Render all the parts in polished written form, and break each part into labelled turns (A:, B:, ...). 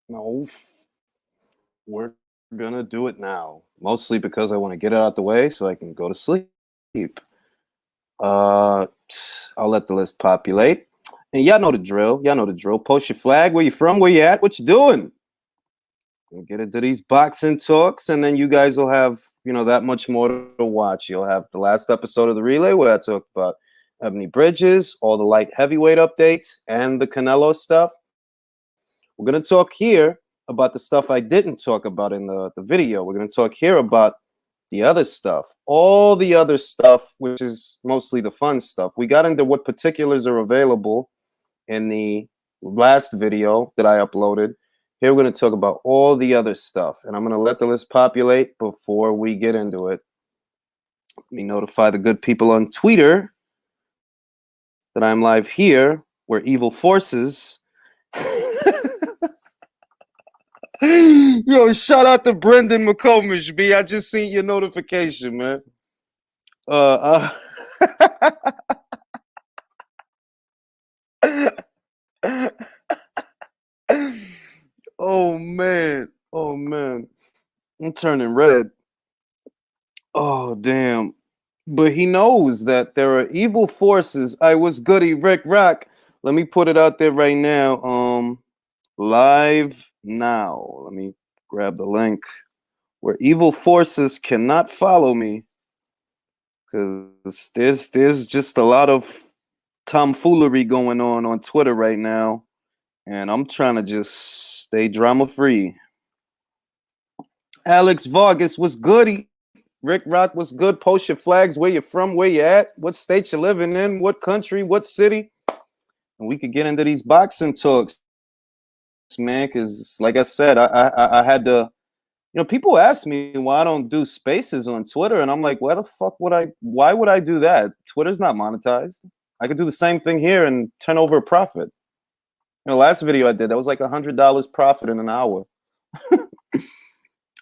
A: No, we're gonna do it now. Mostly because I want to get it out the way so I can go to sleep. Uh, I'll let the list populate. And y'all know the drill. Y'all know the drill. Post your flag. Where you from? Where you at? What you doing? We'll get into these boxing talks, and then you guys will have, that much more to watch. You'll have the last episode of the relay where I talked about Ebony Bridges, all the light heavyweight updates, and the Canelo stuff. We're going to talk here about the stuff I didn't talk about in the video. We're going to talk here about the other stuff, all the other stuff, which is mostly the fun stuff. We got into what particulars are available in the last video that I uploaded. Here we're going to talk about all the other stuff, and I'm going to let the list populate before we get into it. Let me notify the good people on Twitter that I'm live here, where evil forces. Yo, shout out to Brendan McComish, B. I just seen your notification, man. Oh man, I'm turning red. Oh damn. But he knows that there are evil forces. I was goody Rick Rock. Let me put it out there right now. Live now. Let me grab the link where evil forces cannot follow me, because there's just a lot of tomfoolery going on Twitter right now, and I'm trying to just stay drama free. Alex Vargas was goody. Rick Rock was good. Post your flags. Where you from? Where you at? What state you living in? What country? What city? And we could get into these boxing talks, man. Because like I said, I had to. People ask me why I don't do spaces on Twitter, and I'm like, why the fuck would I? Why would I do that? Twitter's not monetized. I could do the same thing here and turn over a profit. The last video I did, that was like $100 profit in an hour.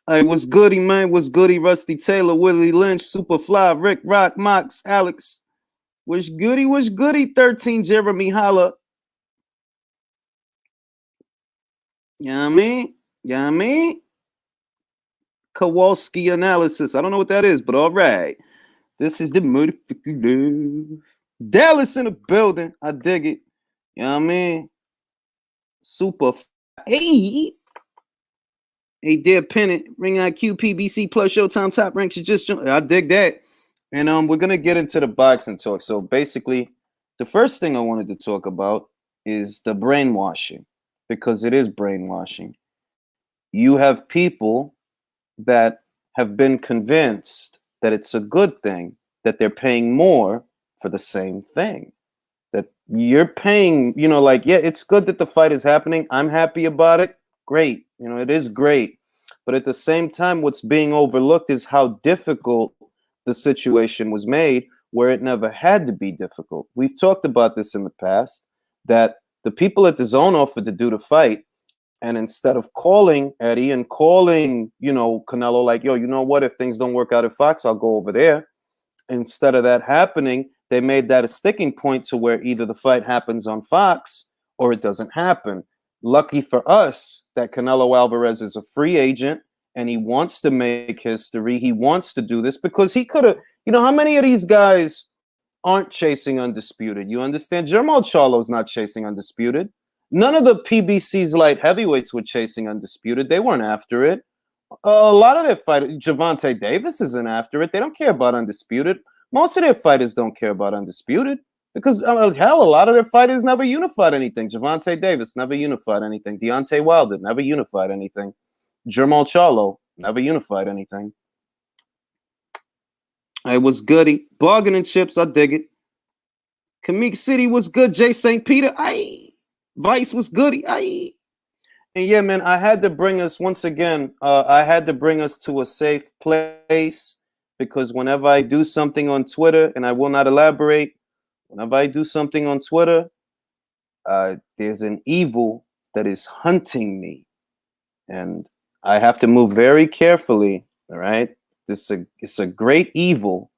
A: Hey, what's goody, man? What's goody? Rusty Taylor, Willie Lynch, Superfly, Rick Rock, Mox, Alex. What's goody? What's goody? 13 Jeremy Holla. Yeah, I mean? Kowalski analysis. I don't know what that is, but all right. This is the motherfucking Dallas in the building. I dig it. You know what I mean? Super. Hey, dear pennant. Ring IQ, PBC plus Showtime top ranks. You just joined. I dig that. And we're gonna get into the boxing talk. So basically, the first thing I wanted to talk about is the brainwashing, because it is brainwashing. You have people that have been convinced that it's a good thing that they're paying more for the same thing. That you're paying, yeah, it's good that the fight is happening. I'm happy about it. Great. It is great. But at the same time, what's being overlooked is how difficult the situation was made, where it never had to be difficult. We've talked about this in the past, that the people at the zone offered to do the fight, and instead of calling Eddie and calling, Canelo, like, yo, you know what? If things don't work out at Fox, I'll go over there. Instead of that happening, they made that a sticking point to where either the fight happens on Fox or it doesn't happen. Lucky for us that Canelo Alvarez is a free agent and he wants to make history. He wants to do this because he could have, how many of these guys aren't chasing undisputed? You understand? Charlo's not chasing undisputed. None of the PBC's light heavyweights were chasing undisputed. They weren't after it. A lot of their fighters, Gervonta Davis isn't after it. They don't care about undisputed. Most of their fighters don't care about undisputed because, hell, a lot of their fighters never unified anything. Gervonta Davis never unified anything. Deontay Wilder never unified anything. Jermall Charlo never unified anything. It was goody. Bargaining chips, I dig it. Kamik City was good. Jay St. Peter, aye. Vice was goody, aye. And yeah, man, I had to bring us, once again, I had to bring us to a safe place, because whenever I do something on Twitter, and I will not elaborate, whenever I do something on Twitter, there's an evil that is hunting me. And I have to move very carefully, all right? It's a great evil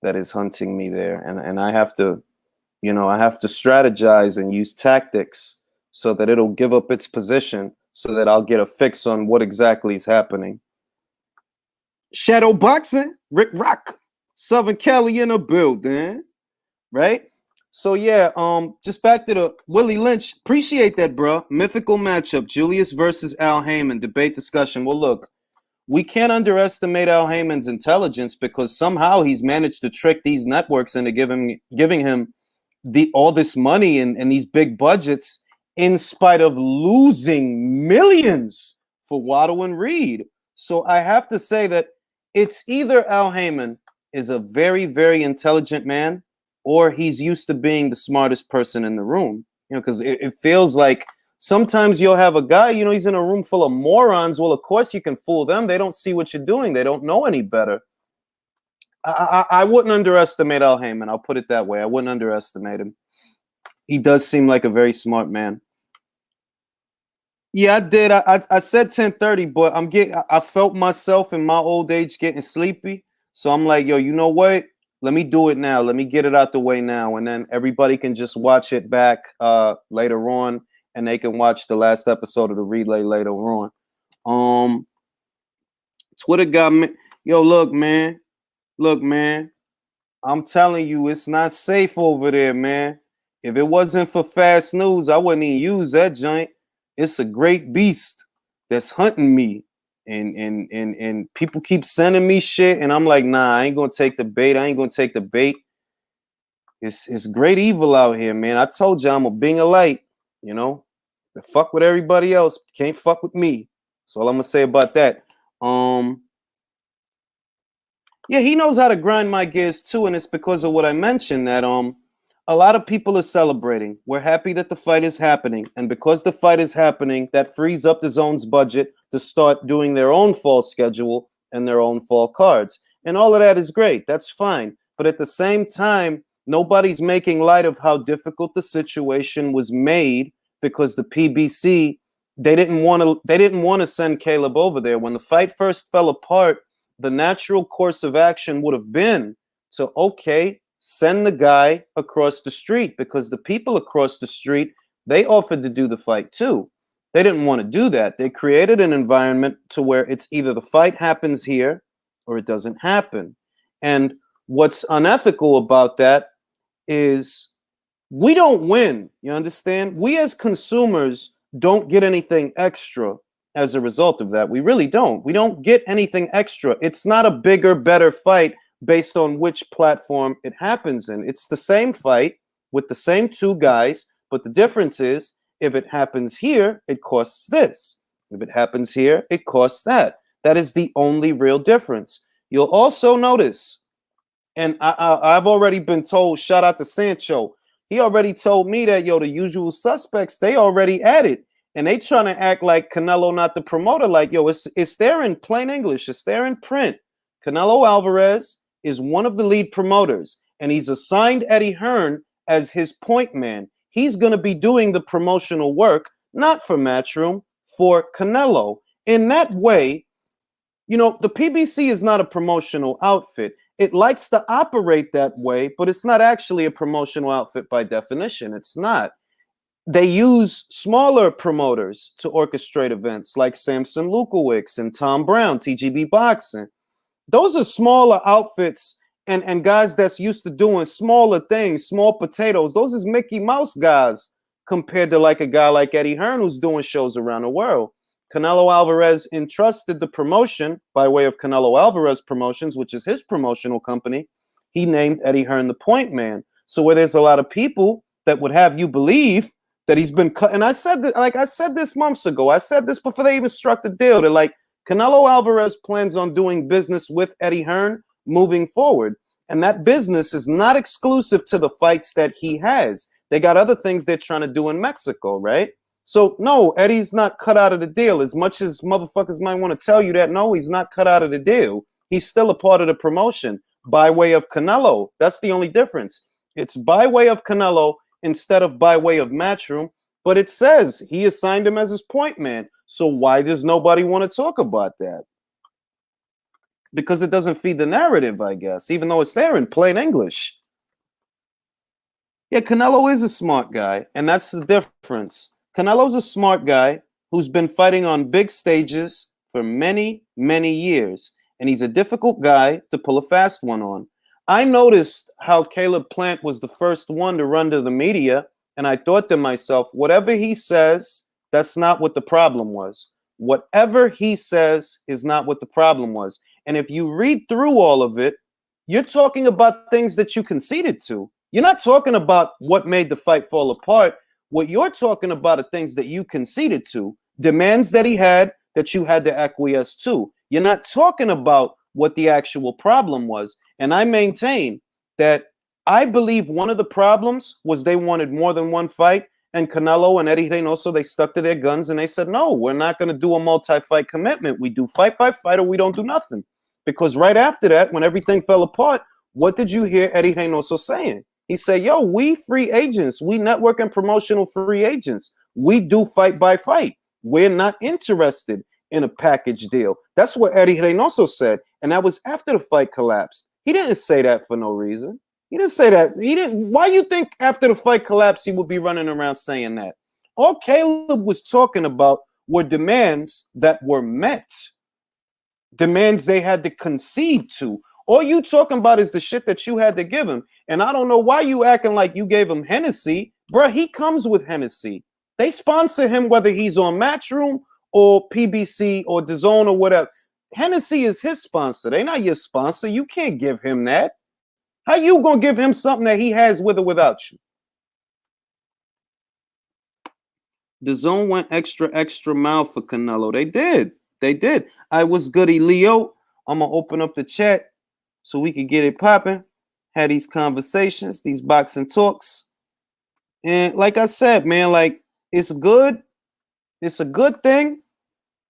A: that is hunting me there. And I have to, I have to strategize and use tactics so that it'll give up its position, so that I'll get a fix on what exactly is happening. Shadow boxing, Rick Rock, Southern Cali in the building, right? So yeah, just back to the Willie Lynch. Appreciate that, bro. Mythical matchup: Julius versus Al Heyman. Debate discussion. Well, look, we can't underestimate Al Heyman's intelligence because somehow he's managed to trick these networks into giving him all this money and these big budgets in spite of losing millions for Waddle and Reed. So I have to say that it's either Al Heyman is a very, very intelligent man, or he's used to being the smartest person in the room. Because it feels like sometimes you'll have a guy, he's in a room full of morons. Well, of course you can fool them. They don't see what you're doing. They don't know any better. I wouldn't underestimate Al Heyman. I'll put it that way. I wouldn't underestimate him. He does seem like a very smart man. Yeah, I did. I said 10:30, but I felt myself in my old age getting sleepy. So I'm like, yo, you know what? Let me do it now. Let me get it out the way now. And then everybody can just watch it back later on, and they can watch the last episode of the relay later on. Twitter got me. Yo, look, man. I'm telling you, it's not safe over there, man. If it wasn't for fast news, I wouldn't even use that joint. It's a great beast that's hunting me. And people keep sending me shit, and I'm like, nah, I ain't gonna take the bait. It's great evil out here, man. I told you I'm a being of light, To fuck with everybody else, can't fuck with me. That's all I'm gonna say about that. Yeah, he knows how to grind my gears too, and it's because of what I mentioned that a lot of people are celebrating. We're happy that the fight is happening, and because the fight is happening, that frees up the zone's budget to start doing their own fall schedule and their own fall cards. And all of that is great. That's fine. But at the same time, nobody's making light of how difficult the situation was made because the PBC, they didn't want to send Caleb over there. When the fight first fell apart, the natural course of action would have been to, okay, send the guy across the street, because the people across the street, they offered to do the fight too. They didn't want to do that. They created an environment to where it's either the fight happens here or it doesn't happen. And what's unethical about that is we don't win. You understand? We as consumers don't get anything extra as a result of that. We really don't. We don't get anything extra. It's not a bigger, better fight based on which platform it happens in. It's the same fight with the same two guys, but the difference is if it happens here, it costs this. If it happens here, it costs that. That is the only real difference. You'll also notice, and I've already been told, shout out to Sancho, he already told me that, yo, the usual suspects, they already at it. And they trying to act like Canelo not the promoter. Like, yo, it's there in plain English. It's there in print. Canelo Alvarez is one of the lead promoters, and he's assigned Eddie Hearn as his point man. He's going to be doing the promotional work, not for Matchroom, for Canelo. In that way, the PBC is not a promotional outfit. It likes to operate that way, but it's not actually a promotional outfit by definition. It's not. They use smaller promoters to orchestrate events like Samson Lukowicz and Tom Brown, TGB Boxing. Those are smaller outfits and guys that's used to doing smaller things, small potatoes. Those is Mickey Mouse guys compared to like a guy like Eddie Hearn who's doing shows around the world. Canelo Alvarez entrusted the promotion by way of Canelo Alvarez Promotions, which is his promotional company. He named Eddie Hearn the point man. So where there's a lot of people that would have you believe that he's been cut. And I said that, like I said this months ago. I said this before they even struck the deal. They're like, Canelo Alvarez plans on doing business with Eddie Hearn moving forward. And that business is not exclusive to the fights that he has. They got other things they're trying to do in Mexico, right? So, no, Eddie's not cut out of the deal. As much as motherfuckers might want to tell you that, no, he's not cut out of the deal. He's still a part of the promotion by way of Canelo. That's the only difference. It's by way of Canelo instead of by way of Matchroom, but it says he assigned him as his point man. So why does nobody want to talk about that? Because it doesn't feed the narrative, I guess, even though it's there in plain English. Yeah, Canelo is a smart guy, and that's the difference. Canelo's a smart guy who's been fighting on big stages for many, many years. And he's a difficult guy to pull a fast one on. I noticed how Caleb Plant was the first one to run to the media. And I thought to myself, whatever he says, that's not what the problem was. Whatever he says is not what the problem was. And if you read through all of it, you're talking about things that you conceded to. You're not talking about what made the fight fall apart. What you're talking about are things that you conceded to, demands that he had that you had to acquiesce to. You're not talking about what the actual problem was. And I maintain that I believe one of the problems was they wanted more than one fight. And Canelo and Eddie Reynoso, they stuck to their guns and they said, no, we're not going to do a multi-fight commitment. We do fight by fight or we don't do nothing. Because right after that, when everything fell apart, what did you hear Eddie Reynoso saying? He said, yo, we free agents, we network and promotional free agents. We do fight by fight. We're not interested in a package deal. That's what Eddie Reynoso said. And that was after the fight collapsed. He didn't say that for no reason. He didn't say that. He didn't. Why you think after the fight collapsed, he would be running around saying that? All Caleb was talking about were demands that were met. Demands they had to concede to. All you talking about is the shit that you had to give him. And I don't know why you acting like you gave him Hennessy. Bruh, he comes with Hennessy. They sponsor him whether he's on Matchroom or PBC or DAZN or whatever. Hennessy is his sponsor. They're not your sponsor. You can't give him that. How you gonna give him something that he has with or without you? DAZN went extra mile for Canelo. They did. They did. I was goody Leo. I'm gonna open up the chat so we can get it popping. Had these conversations, these boxing talks. And like I said, man, like it's good. It's a good thing,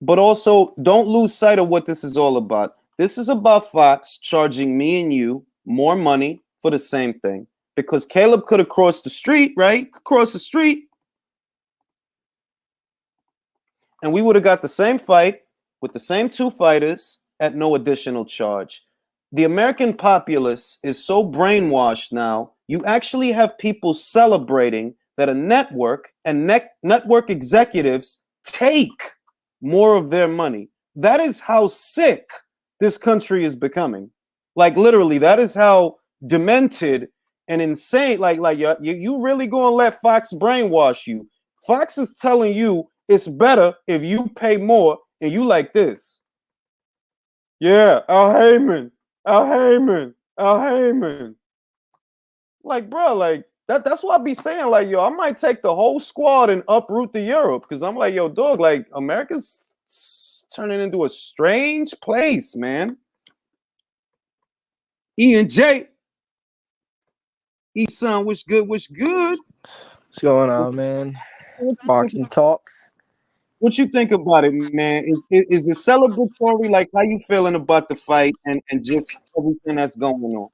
A: but also don't lose sight of what this is all about. This is about Fox charging me and you more money for the same thing. Because Caleb could have crossed the street, right? Cross the street. And we would have got the same fight with the same two fighters at no additional charge. The American populace is so brainwashed now, you actually have people celebrating that a network and network executives take more of their money. That is how sick this country is becoming. Like literally, that is how demented and insane. Like you really gonna let Fox brainwash you? Fox is telling you it's better if you pay more, and you like this. Yeah, Al Heyman. Like, bro, like that's what I be saying. Like, yo, I might take the whole squad and uproot to Europe because I'm like, yo, dog, like America's turning into a strange place, man. Ian J. E-Son, what's good? What's good?
B: What's going on, man? Boxing talks.
A: What you think about it, man? Is it celebratory? Like, how you feeling about the fight and just everything that's going on?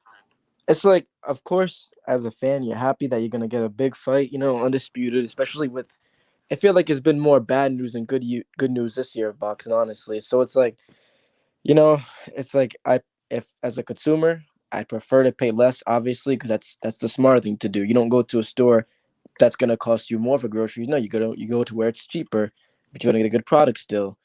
B: It's like, of course, as a fan, you're happy that you're gonna get a big fight. Undisputed. Especially with, I feel like it's been more bad news than good news this year of boxing, honestly. So it's like, you know, it's like if as a consumer, I prefer to pay less, obviously, because that's the smart thing to do. You don't go to a store that's gonna cost you more for groceries. No, you go to where it's cheaper, but you're gonna get a good product still.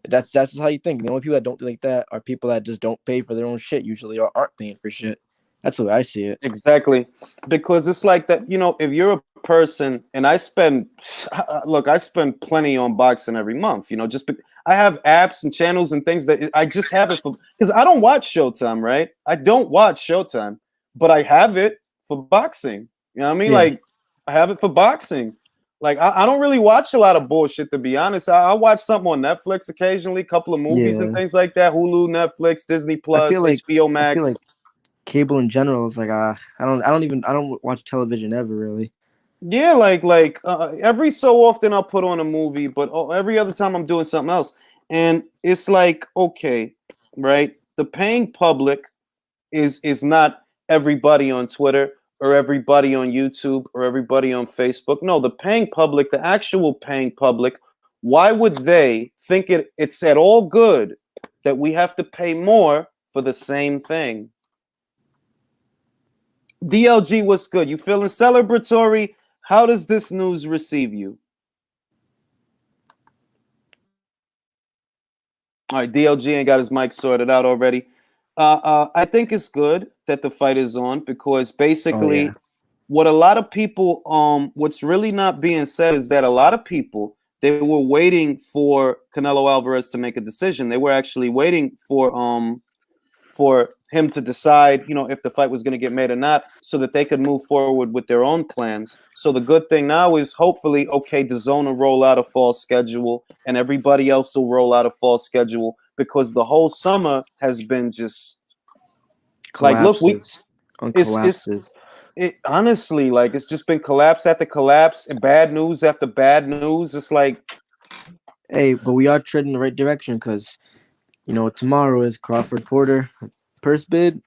B: That's how you think. The only people that don't think like that are people that just don't pay for their own shit usually, or aren't paying for shit. That's the way I see it.
A: Exactly. Because it's like that, if you're a person, and I spend plenty on boxing every month, I have apps and channels and things that I just have it for, because I don't watch Showtime, right? I don't watch Showtime, but I have it for boxing. You know what I mean?
B: Yeah.
A: Like, I have it for boxing. Like, I don't really watch a lot of bullshit, to be honest. I watch something on Netflix occasionally, a couple of movies and
B: Yeah.
A: things like that. Hulu, Netflix, Disney
B: I
A: Plus,
B: feel like
A: HBO
B: I feel
A: Max.
B: like cable in general is like I don't watch television ever really.
A: Yeah, like every so often I'll put on a movie, but every other time I'm doing something else. And it's like, okay, right? The paying public is not everybody on Twitter or everybody on YouTube or everybody on Facebook. No, the paying public, the actual paying public, why would they think it's at all good that we have to pay more for the same thing? DLG, what's good? You feeling celebratory? How does this news receive you? All right, DLG ain't got his mic sorted out already. I think it's good that the fight is on because
B: Oh yeah,
A: basically, what a lot of people, what's really not being said is that a lot of people they were waiting for Canelo Alvarez to make a decision. They were actually waiting for him to decide, if the fight was going to get made or not, so that they could move forward with their own plans. So the good thing now is hopefully, okay, the zone will roll out a fall schedule and everybody else will roll out a fall schedule because the whole summer has been just like, look,
B: collapses on
A: it's
B: collapses.
A: it honestly, like, it's just been collapse after collapse and bad news after bad news. It's like,
B: Hey, but we are treading the right direction because tomorrow is Crawford Porter purse bid.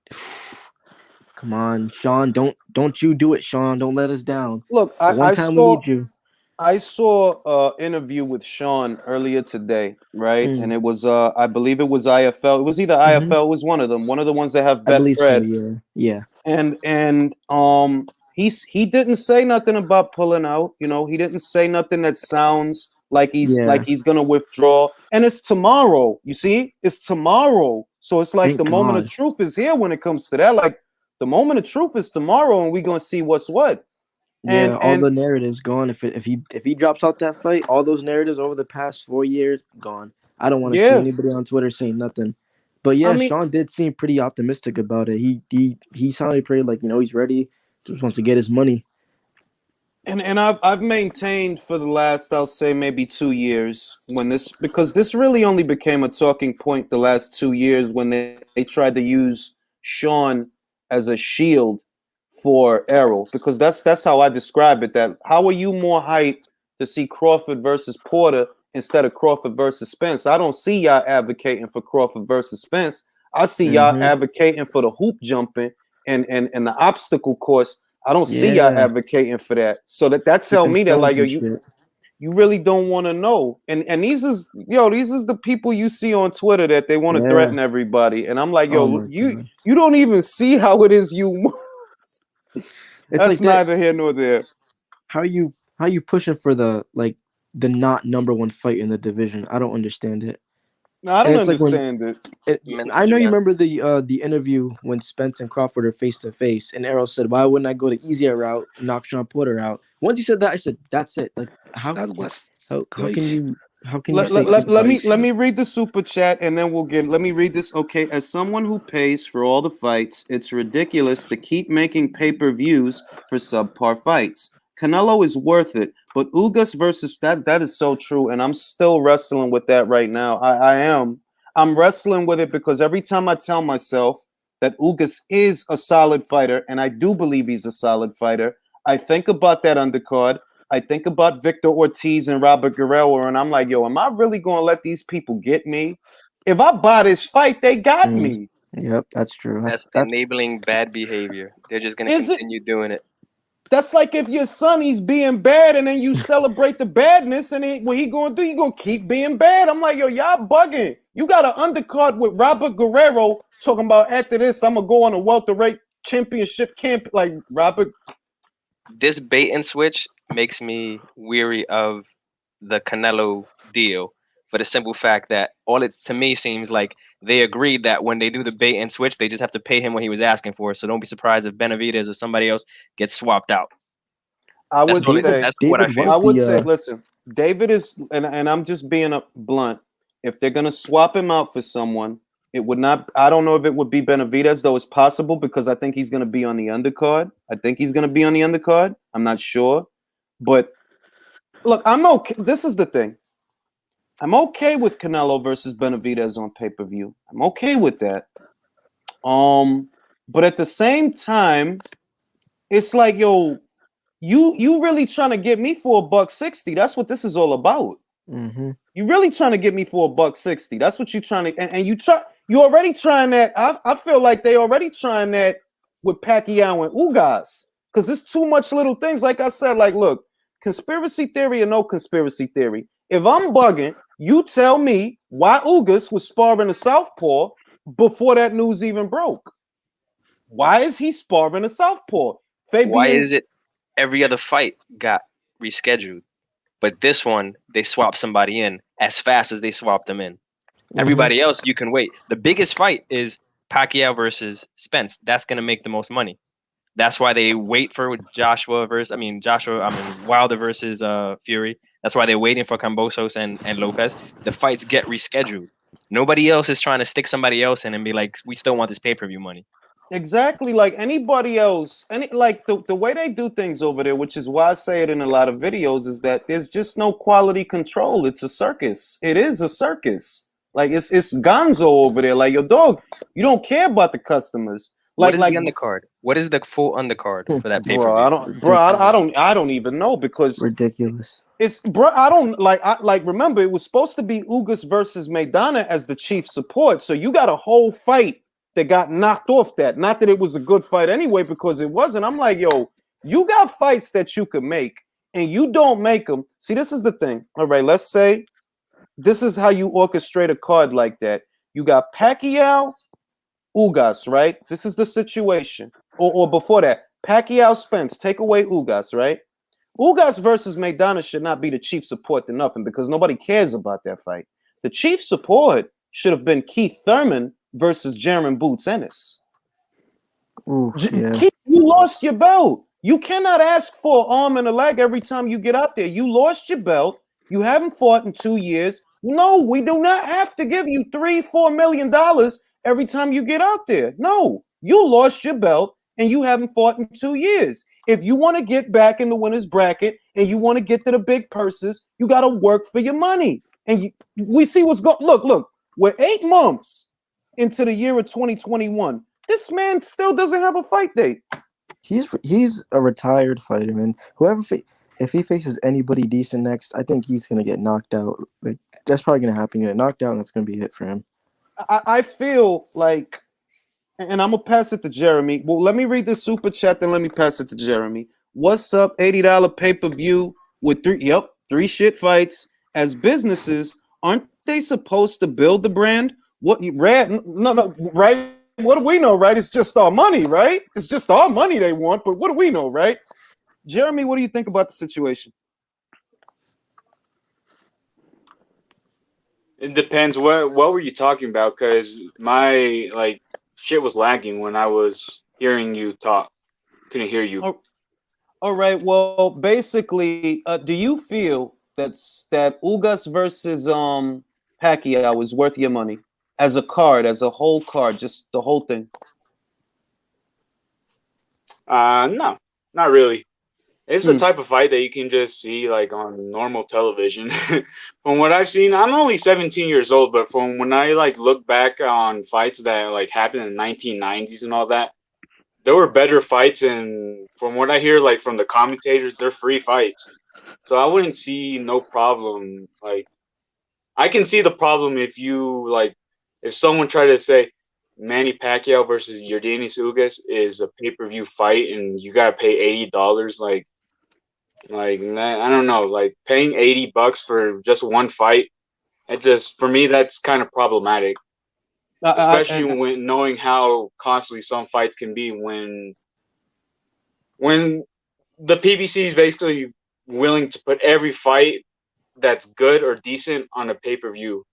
B: Come on, Sean, don't you do it, Sean. Don't let us down.
A: look,
B: The
A: I,
B: one
A: I
B: time we
A: saw
B: need you.
A: I saw interview with Sean earlier today, right? And
B: Mm,
A: it was I believe it was IFL. It was either
B: hmm
A: IFL, it was one of the ones that have
B: I believe so.
A: Betfred.
B: Yeah, yeah,
A: And he didn't say nothing about pulling out. He didn't say nothing that sounds like
B: yeah.
A: he's gonna withdraw. And it's tomorrow. You see, it's tomorrow. So it's like the
B: Thank
A: moment of
B: God.
A: truth is here when it comes to that. Like the moment of truth is tomorrow, and we're gonna see what's what.
B: Yeah,
A: And
B: all
A: and
B: the narratives gone. If he drops out that fight, all those narratives over the past 4 years gone. I don't want to see
A: yeah,
B: anybody on Twitter saying nothing. But
A: I
B: yeah,
A: mean,
B: Sean did seem pretty optimistic about it. He sounded pretty like he's ready. Just wants to get his money.
A: and I've maintained for the last, I'll say, maybe 2 years, because this really only became a talking point the last 2 years when they tried to use Sean as a shield for Errol, because that's how I describe it. That how are you more hyped to see Crawford versus Porter instead of Crawford versus Spence? I don't see y'all advocating for Crawford versus Spence. I see y'all
B: Mm-hmm.
A: advocating for the hoop jumping and the obstacle course. I don't see y'all
B: Yeah,
A: advocating for that. So that tell
B: skipping
A: me that, like,
B: stones
A: yo,
B: and
A: you
B: shit.
A: you really don't want to know. And these is the people you see on Twitter that they want to
B: Yeah.
A: threaten everybody. And I'm like,
B: Oh
A: yo,
B: my
A: you
B: god.
A: you don't even see how it is you.
B: It's
A: That's
B: like that.
A: neither here nor there.
B: How you pushing for the not number one fight in the division? I don't understand it.
A: No, I
B: And
A: don't
B: it's like when
A: understand it.
B: I
C: Mental
B: know you remember
C: gymnastics.
B: the interview when Spence and Crawford are face to face, and Errol said, "Why wouldn't I go the easier route, knock Sean Porter out?" Once he said that, I said, "That's it." Like
D: That was
B: how can
D: crazy.
B: you
A: Let,
B: say
A: let,
D: That was
A: let, let me
B: otherwise?
A: let
D: crazy.
A: me read the super chat and then let me read this. Okay, as someone who pays for all the fights, it's ridiculous to keep making pay-per-views for subpar fights. Canelo is worth it, but Ugas versus that is so true, and I'm still wrestling with that right now. I am. I'm wrestling with it because every time I tell myself that Ugas is a solid fighter, and I do believe he's a solid fighter, I think about that undercard. I think about Victor Ortiz and Robert Guerrero, and I'm like, yo, am I really going to let these people get me? If I buy this fight, they got
B: Mm,
A: me.
B: yep, that's true.
C: That's
B: That's
C: enabling bad behavior. They're just gonna
A: Is it?
C: continue doing it.
A: That's like if your son he's being bad, and then you celebrate the badness, and what he going to do? He going to keep being bad. I'm like, yo, y'all bugging. You got an undercard with Robert Guerrero talking about after this, I'm gonna go on a welterweight championship camp. Like Robert,
C: This bait and switch makes me weary of the Canelo deal for the simple fact that all it to me seems like they agreed that when they do the bait and switch, they just have to pay him what he was asking for. So don't be surprised if Benavidez or somebody else gets swapped out.
A: I
C: That's
A: would
C: all.
B: David.
A: say
C: That's what I
B: David
C: feel.
A: I
B: was
A: would
B: the
A: say, listen, David is, and I'm just being blunt. If they're gonna swap him out for someone, it would not. I don't know if it would be Benavidez, though it's possible because I think he's gonna be on the undercard. I think he's gonna be on the undercard. I'm not sure, but look, I'm okay. This is the thing. I'm okay with Canelo versus Benavidez on pay per view. I'm okay with that. Um, but at the same time, it's like, yo, you really trying to get me for $160? That's what this is all about.
B: hmm
A: You really trying to get me for $160? That's what you trying to, and you already trying that. I feel like they already trying that with Pacquiao and Ugas because it's too much little things. Like I said, like look, conspiracy theory or no conspiracy theory. If I'm bugging, you tell me why Ugas was sparring a southpaw before that news even broke. Why is he sparring a southpaw?
C: Why
A: Fabian,
C: is it every other fight got rescheduled, but this one they swap somebody in as fast as they swapped them in? Everybody else, you can wait. The biggest fight is Pacquiao versus Spence. That's gonna make the most money. That's why they wait for Wilder versus Fury. That's why they're waiting for Cambosos and Lopez. The fights get rescheduled. Nobody else is trying to stick somebody else in and be like, we still want this pay-per-view money.
A: Exactly, like anybody else, like the way they do things over there, which is why I say it in a lot of videos, is that there's just no quality control. It's a circus. It is a circus. Like it's Gonzo over there. Like your dog, you don't care about the customers.
C: What is
A: Like
C: the undercard? What is the full undercard for that pay-per-view?
A: I don't even know because
B: ridiculous.
A: it's I don't like remember it was supposed to be Ugas versus Maidana as the chief support. So you got a whole fight that got knocked off that. Not that it was a good fight anyway, because it wasn't. I'm like, yo, you got fights that you could make and you don't make them. See, this is the thing. All right, let's say this is how you orchestrate a card like that. You got Pacquiao, Ugas, right? This is the situation. Or before that, Pacquiao, Spence, take away Ugas, right? Ugas versus Maidana should not be the chief support to nothing because nobody cares about that fight. The chief support should have been Keith Thurman versus Jaron Boots Ennis.
B: Yeah.
A: Keith, you lost your belt. You cannot ask for an arm and a leg every time you get out there. You lost your belt. You haven't fought in 2 years. No, we do not have to give you $3-4 million every time you get out there. No, you lost your belt and you haven't fought in 2 years. If you want to get back in the winner's bracket and you want to get to the big purses, you got to work for your money. And we see what's going. Look, we're 8 months into the year of 2021. This man still doesn't have a fight date.
B: He's a retired fighter, man. If he faces anybody decent next, I think he's gonna get knocked out. Like that's probably gonna happen. Get knocked out, and that's gonna be it for him.
A: I feel like, and I'm gonna pass it to Jeremy. Well, let me read this super chat, then let me pass it to Jeremy. What's up? $80 pay-per-view with 3 shit fights. As businesses, aren't they supposed to build the brand? What you read? No, right? What do we know, right? It's just our money, right? It's just our money they want, but what do we know, right? Jeremy, what do you think about the situation?
D: It depends. What were you talking about? Because my shit was lagging when I was hearing you talk. Couldn't hear you.
A: Oh, all right. Well, basically, do you feel that Ugas versus Pacquiao is worth your money as a card, as a whole card, just the whole thing?
D: No, not really. It's the type of fight that you can just see like on normal television. From what I've seen, I'm only 17 years old, but from when I look back on fights that happened in the 1990s and all that, there were better fights, and from what I hear from the commentators, they're free fights. So I wouldn't see no problem. I can see the problem if if someone tried to say Manny Pacquiao versus Yordenis Ugas is a pay-per-view fight and you gotta pay $80, I don't know, paying $80 for just one fight. For me, that's kind of problematic, especially when knowing how costly some fights can be when the PBC is basically willing to put every fight that's good or decent on a pay-per-view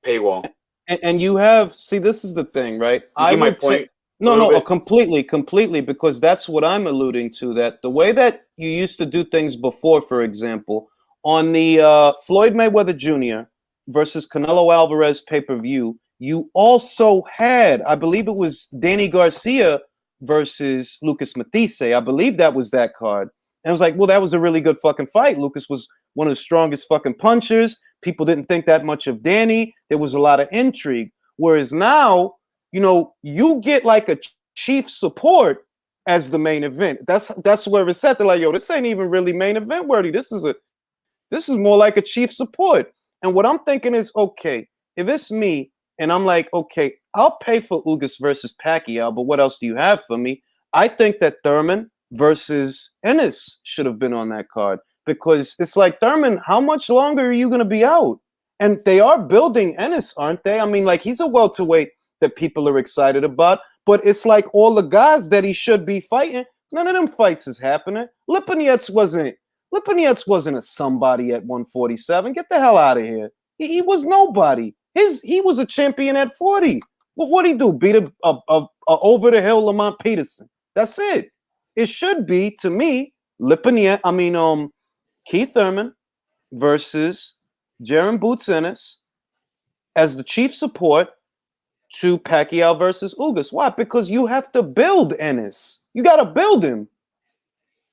D: paywall.
A: And you have, see, this is the thing, right?
D: You get my point?
A: No, completely, because that's what I'm alluding to, that the way that you used to do things before, for example, on the Floyd Mayweather Jr. versus Canelo Alvarez pay-per-view, you also had, I believe it was Danny Garcia versus Lucas Matisse. I believe that was that card. And I was like, well, that was a really good fucking fight. Lucas was one of the strongest fucking punchers. People didn't think that much of Danny. There was a lot of intrigue. Whereas now, you get a chief support as the main event. That's where it's at. They're like, yo, this ain't even really main event worthy. This is more like a chief support. And what I'm thinking is, okay, if it's me and I'm like, okay, I'll pay for Ugas versus Pacquiao, but what else do you have for me? I think that Thurman versus Ennis should have been on that card, because it's like, Thurman, how much longer are you going to be out? And they are building Ennis, aren't they? I mean, he's a welterweight that people are excited about, but it's like all the guys that he should be fighting, none of them fights is happening. Lipinets wasn't a somebody at 147. Get the hell out of here. He was nobody. He was a champion at 40. What'd he do? Beat a over the hill Lamont Peterson. That's it. It should be, to me, Keith Thurman versus Jaron Boots Ennis as the chief support to Pacquiao versus Ugas. Why? Because you have to build Ennis. You got to build him.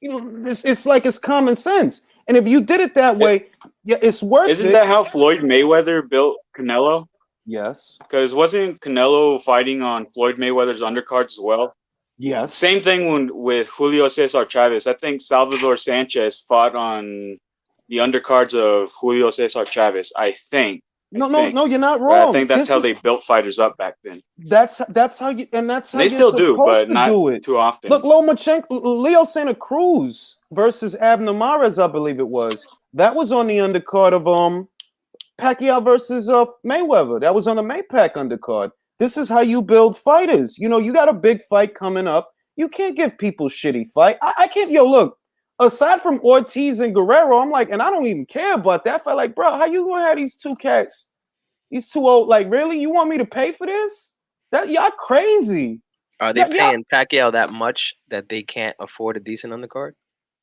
A: It's like it's common sense. And if you did it that way, yeah, it's worth it.
D: Isn't that how Floyd Mayweather built Canelo?
A: Yes.
D: Because wasn't Canelo fighting on Floyd Mayweather's undercards as well?
A: Yes.
D: Same thing with Julio Cesar Chavez. I think Salvador Sanchez fought on the undercards of Julio Cesar Chavez. I think.
A: No, you're not wrong.
D: But I think that's how they built fighters up back then.
A: That's how you, and that's how
D: they still do, but not too often.
A: Look, Leo Santa Cruz versus Abner Mares, I believe it was. That was on the undercard of Pacquiao versus Mayweather. That was on the Maypac undercard. This is how you build fighters. You know, you got a big fight coming up. You can't give people shitty fight. I can't. Yo, look. Aside from Ortiz and Guerrero, I'm like, and I don't even care about that. I felt like, bro, how you gonna have these two cats? These two old, like, really? You want me to pay for this? That y'all crazy.
C: Are they paying Pacquiao that much that they can't afford a decent undercard?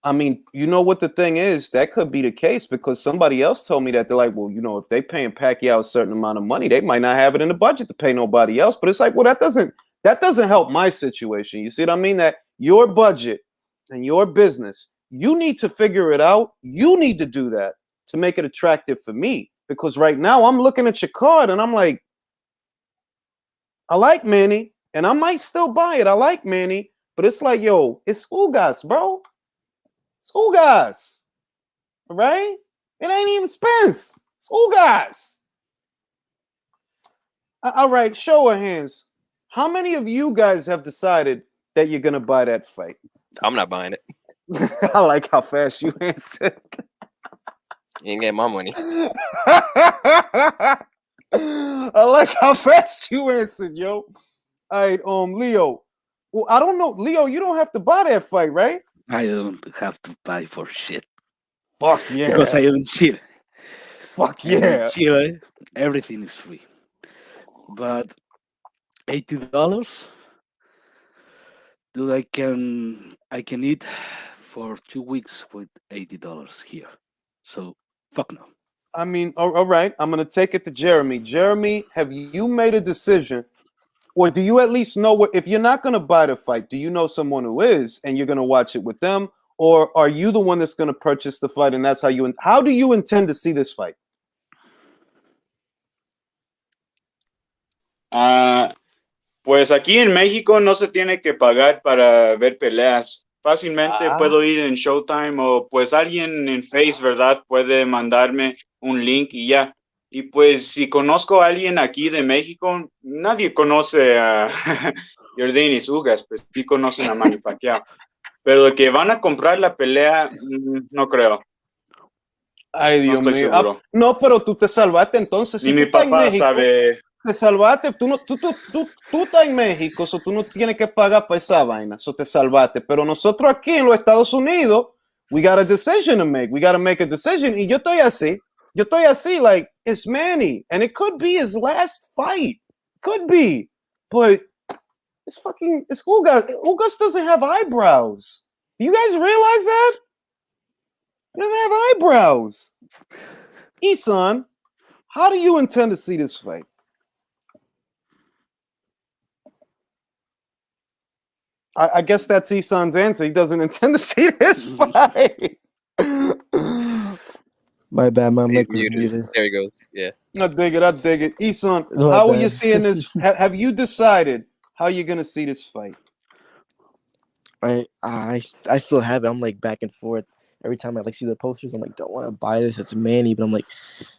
A: I mean, you know what the thing is? That could be the case because somebody else told me that they're like, well, you know, if they paying Pacquiao a certain amount of money, they might not have it in the budget to pay nobody else. But it's like, well, that doesn't help my situation. You see what I mean? That your budget and your business, you need to figure it out. You need to do that to make it attractive for me. Because right now I'm looking at your card and I'm like, I like Manny and I might still buy it. I like Manny, but it's like, yo, it's Ugas, bro. It's Ugas. Right? It ain't even Spence. It's Ugas. All right, show of hands. How many of you guys have decided that you're going to buy that fight?
C: I'm not buying it.
A: I like how fast you answered.
C: You ain't getting my money.
A: I like how fast you answered, yo. All right, Leo. Well, I don't know. Leo, you don't have to buy that fight, right?
E: I don't have to buy for shit.
A: Fuck yeah.
E: Because I am Chile.
A: Fuck yeah.
E: In Chile, everything is free. But $80, dude, I can eat for 2 weeks with $80 here. So fuck no.
A: I mean, all right. I'm gonna take it to Jeremy. Jeremy, have you made a decision, or do you at least know what? If you're not gonna buy the fight, do you know someone who is, and you're gonna watch it with them, or are you the one that's gonna purchase the fight, and that's how you? How do you intend to see this fight?
D: Pues aquí en México no se tiene que pagar para ver peleas. Fácilmente puedo ir en Showtime o pues alguien en Face, ¿verdad? Puede mandarme un link y ya. Y pues si conozco a alguien aquí de México, nadie conoce a Yordenis Ugas, pues sí conocen a Manny Pacquiao. Pero de que van a comprar la pelea, no creo.
A: Ay, Dios
D: no estoy
A: mío.
D: seguro.
A: No, pero tú te salvaste entonces.
D: Ni mi papá sabe.
A: Te salvaste, tú estás en México, so tú no tienes que pagar para esa vaina, eso te salvaste. Pero nosotros aquí en los Estados Unidos, we got a decision to make. We got to make a decision. Y yo estoy así, like, it's Manny. And it could be his last fight. Could be. But it's Ugas. Ugas doesn't have eyebrows. Do you guys realize that? He doesn't have eyebrows. Isan, how do you intend to see this fight? I guess that's Isan's answer. He doesn't intend to see this fight.
B: My bad, my mic was muted.
C: There he goes. Yeah.
A: I dig it. Isan, how are you seeing this? Have you decided how you're gonna see this fight?
B: I still have it. I'm like back and forth. Every time I like see the posters, I'm like, don't want to buy this. It's Manny, but I'm like,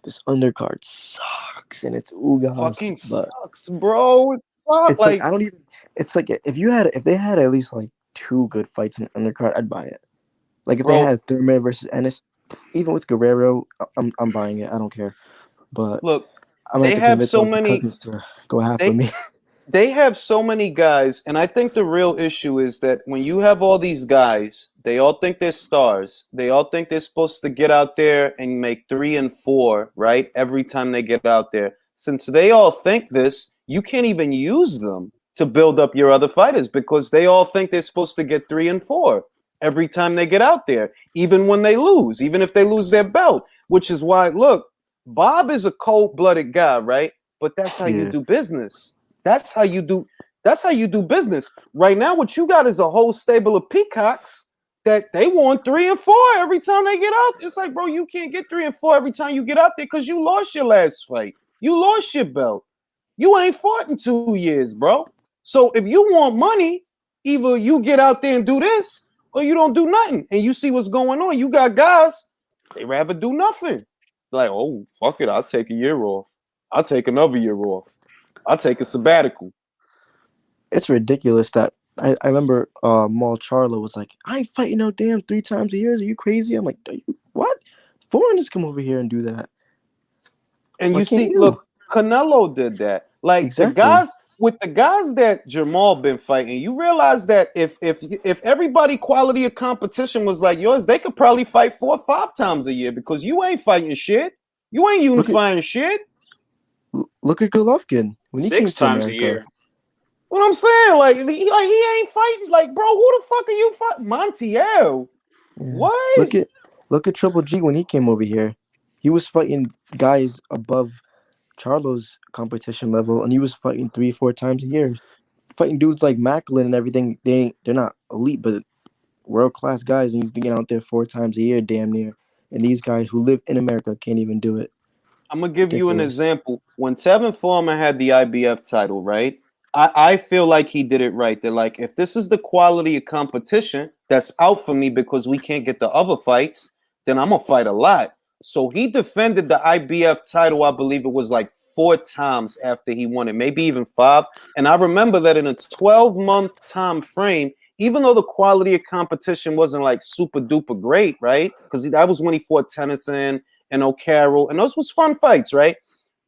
B: this undercard sucks, and it's Ugas.
A: Fucking sucks, bro.
B: It's like I don't even. It's like if they had at least like 2 good fights in the undercard, I'd buy it. Like if they had Thurman versus Ennis, even with Guerrero, I'm buying it. I don't care. But
A: look,
B: I'm
A: they have so many
B: to go half with me.
A: They have so many guys, and I think the real issue is that when you have all these guys, they all think they're stars. They all think they're supposed to get out there and make 3 and 4, right? Every time they get out there. since they all think this, you can't even use them to build up your other fighters because they all think they're supposed to get 3 and 4 every time they get out there, even when they lose, even if they lose their belt, which is why, look, Bob is a cold-blooded guy, right? But that's how you do business. That's how you do business. Right now, what you got is a whole stable of peacocks that they want 3 and 4 every time they get out. It's like, bro, you can't get 3 and 4 every time you get out there because you lost your last fight. You lost your belt. You ain't fought in 2 years, bro. So if you want money, either you get out there and do this or you don't do nothing. And you see what's going on. You got guys, they rather do nothing. Like, oh, fuck it, I'll take a year off. I'll take another year off. I'll take a sabbatical.
B: It's ridiculous that I remember Maul Charlo was like, I ain't fighting no damn 3 times a year. Are you crazy? I'm like, what? Foreigners come over here and do that.
A: And
B: Why
A: you
B: can't
A: see,
B: you?
A: look, Canelo did that. Like
B: Exactly.
A: the guys that Jamal been fighting, you realize that if everybody quality of competition was like yours, they could probably fight 4 or 5 times a year because you ain't fighting shit. You ain't unifying shit.
B: Look at Golovkin when he
D: 6
B: came to
D: times
B: America.
D: a year.
A: What I'm saying, like he ain't fighting. Like, bro, who the fuck are you fighting? Montiel.
B: Yeah.
A: What?
B: Look at Triple G when he came over here. He was fighting guys above Charlo's competition level, and he was fighting 3 or 4 times a year. Fighting dudes like Macklin and everything. They're not elite, but world class guys, and he's getting out there 4 times a year, damn near. And these guys who live in America can't even do it.
A: I'm gonna give you an
B: Ridiculous.
A: example. When Tevin Farmer had the IBF title, right? I feel like he did it right. They're like, if this is the quality of competition that's out for me because we can't get the other fights, then I'm gonna fight a lot. So he defended the IBF title, I believe it was like 4 times after he won it, maybe even 5. And I remember that in a 12-month time frame, even though the quality of competition wasn't like super duper great, right? Because that was when he fought Tennyson and O'Carroll, and those was fun fights, right?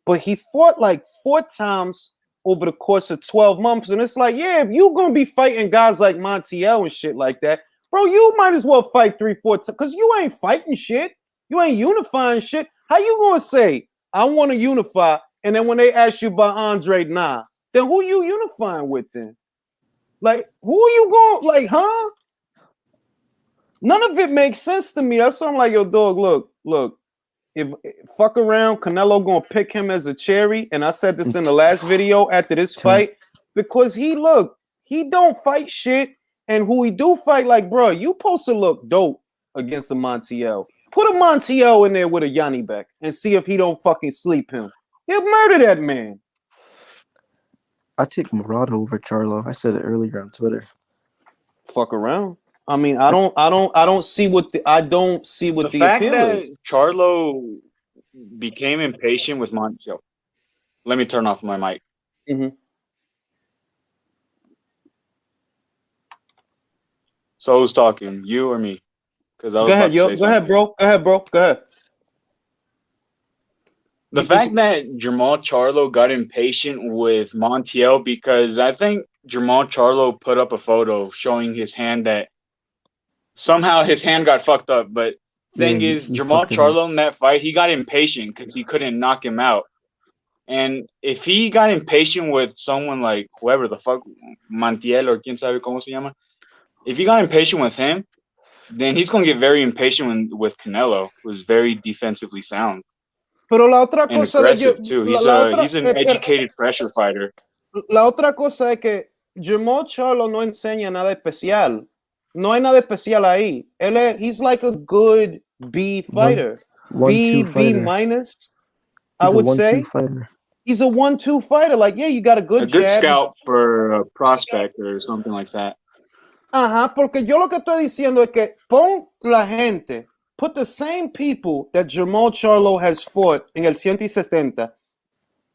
A: But he fought like 4 times over the course of 12 months. And it's like, yeah, if you're going to be fighting guys like Montiel and shit like that, bro, you might as well fight 3, 4 times because you ain't fighting shit. You ain't unifying shit. How you going to say, I want to unify, and then when they ask you about Andre, nah, then who you unifying with then? Like, who are you going, like, huh? None of it makes sense to me. That's why I'm like, yo, dog, look. If fuck around, Canelo gonna pick him as a cherry, and I said this in the last video after this fight because he don't fight shit, and who he do fight, like, bro, you supposed to look dope against a Montiel. Put a Montiel in there with a Yanni Beck and see if he don't fucking sleep him. He'll murder that man.
B: I take Murata over Charlo. I said it earlier on Twitter.
A: Fuck around. I mean, I don't see what the
D: fact
A: appeal
D: that
A: is.
D: Charlo became impatient with Montiel. Let me turn off my mic.
A: Mm-hmm.
D: So who's talking, you or me? Because I was
A: Go ahead,
D: about to
A: yo.
D: say
A: Go ahead,
D: something.
A: bro. Go ahead, bro. Go ahead.
D: The fact that Jamal Charlo got impatient with Montiel because I think Jamal Charlo put up a photo showing his hand that somehow his hand got fucked up. But thing is,
B: he
D: Jamal
B: fucked it up.
D: Charlo in that fight, he got impatient because he couldn't knock him out. And if he got impatient with someone like whoever the fuck, Montiel or quien sabe cómo se llama, if he got impatient with him, then he's going to get very impatient with Canelo, who's very defensively sound.
A: Pero la otra
D: And
A: cosa
D: aggressive too. He's an educated pressure fighter.
A: La otra cosa es que Jamal Charlo no enseña nada especial. No hay nada especial ahí. He's like a good B fighter. B
B: fighter.
A: minus,
B: He's
A: I would
B: a 1-2
A: say.
B: fighter.
A: He's a 1-2 fighter. Like, yeah, you got a good
D: A good
A: jab.
D: scout for a prospect or something like that.
A: Ajá, porque yo lo que estoy diciendo es que pon la gente, put the same people that Jamal Charlo has fought en el 170.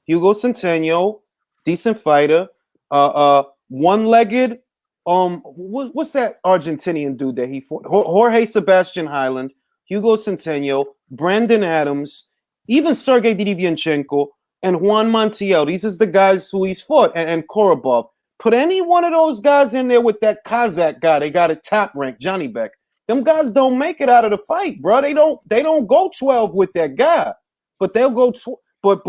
A: Hugo Centeno, decent fighter. One-legged. What's that Argentinian dude that he fought? Jorge Sebastian Highland, Hugo Centeno, Brandon Adams, even Sergey Didivianchenko, and Juan Montiel. These is the guys who he's fought, and Korobov. Put any one of those guys in there with that Kazakh guy. They got a top rank, Johnny Beck. Them guys don't make it out of the fight, bro. They don't go 12 with that guy, but they'll go. But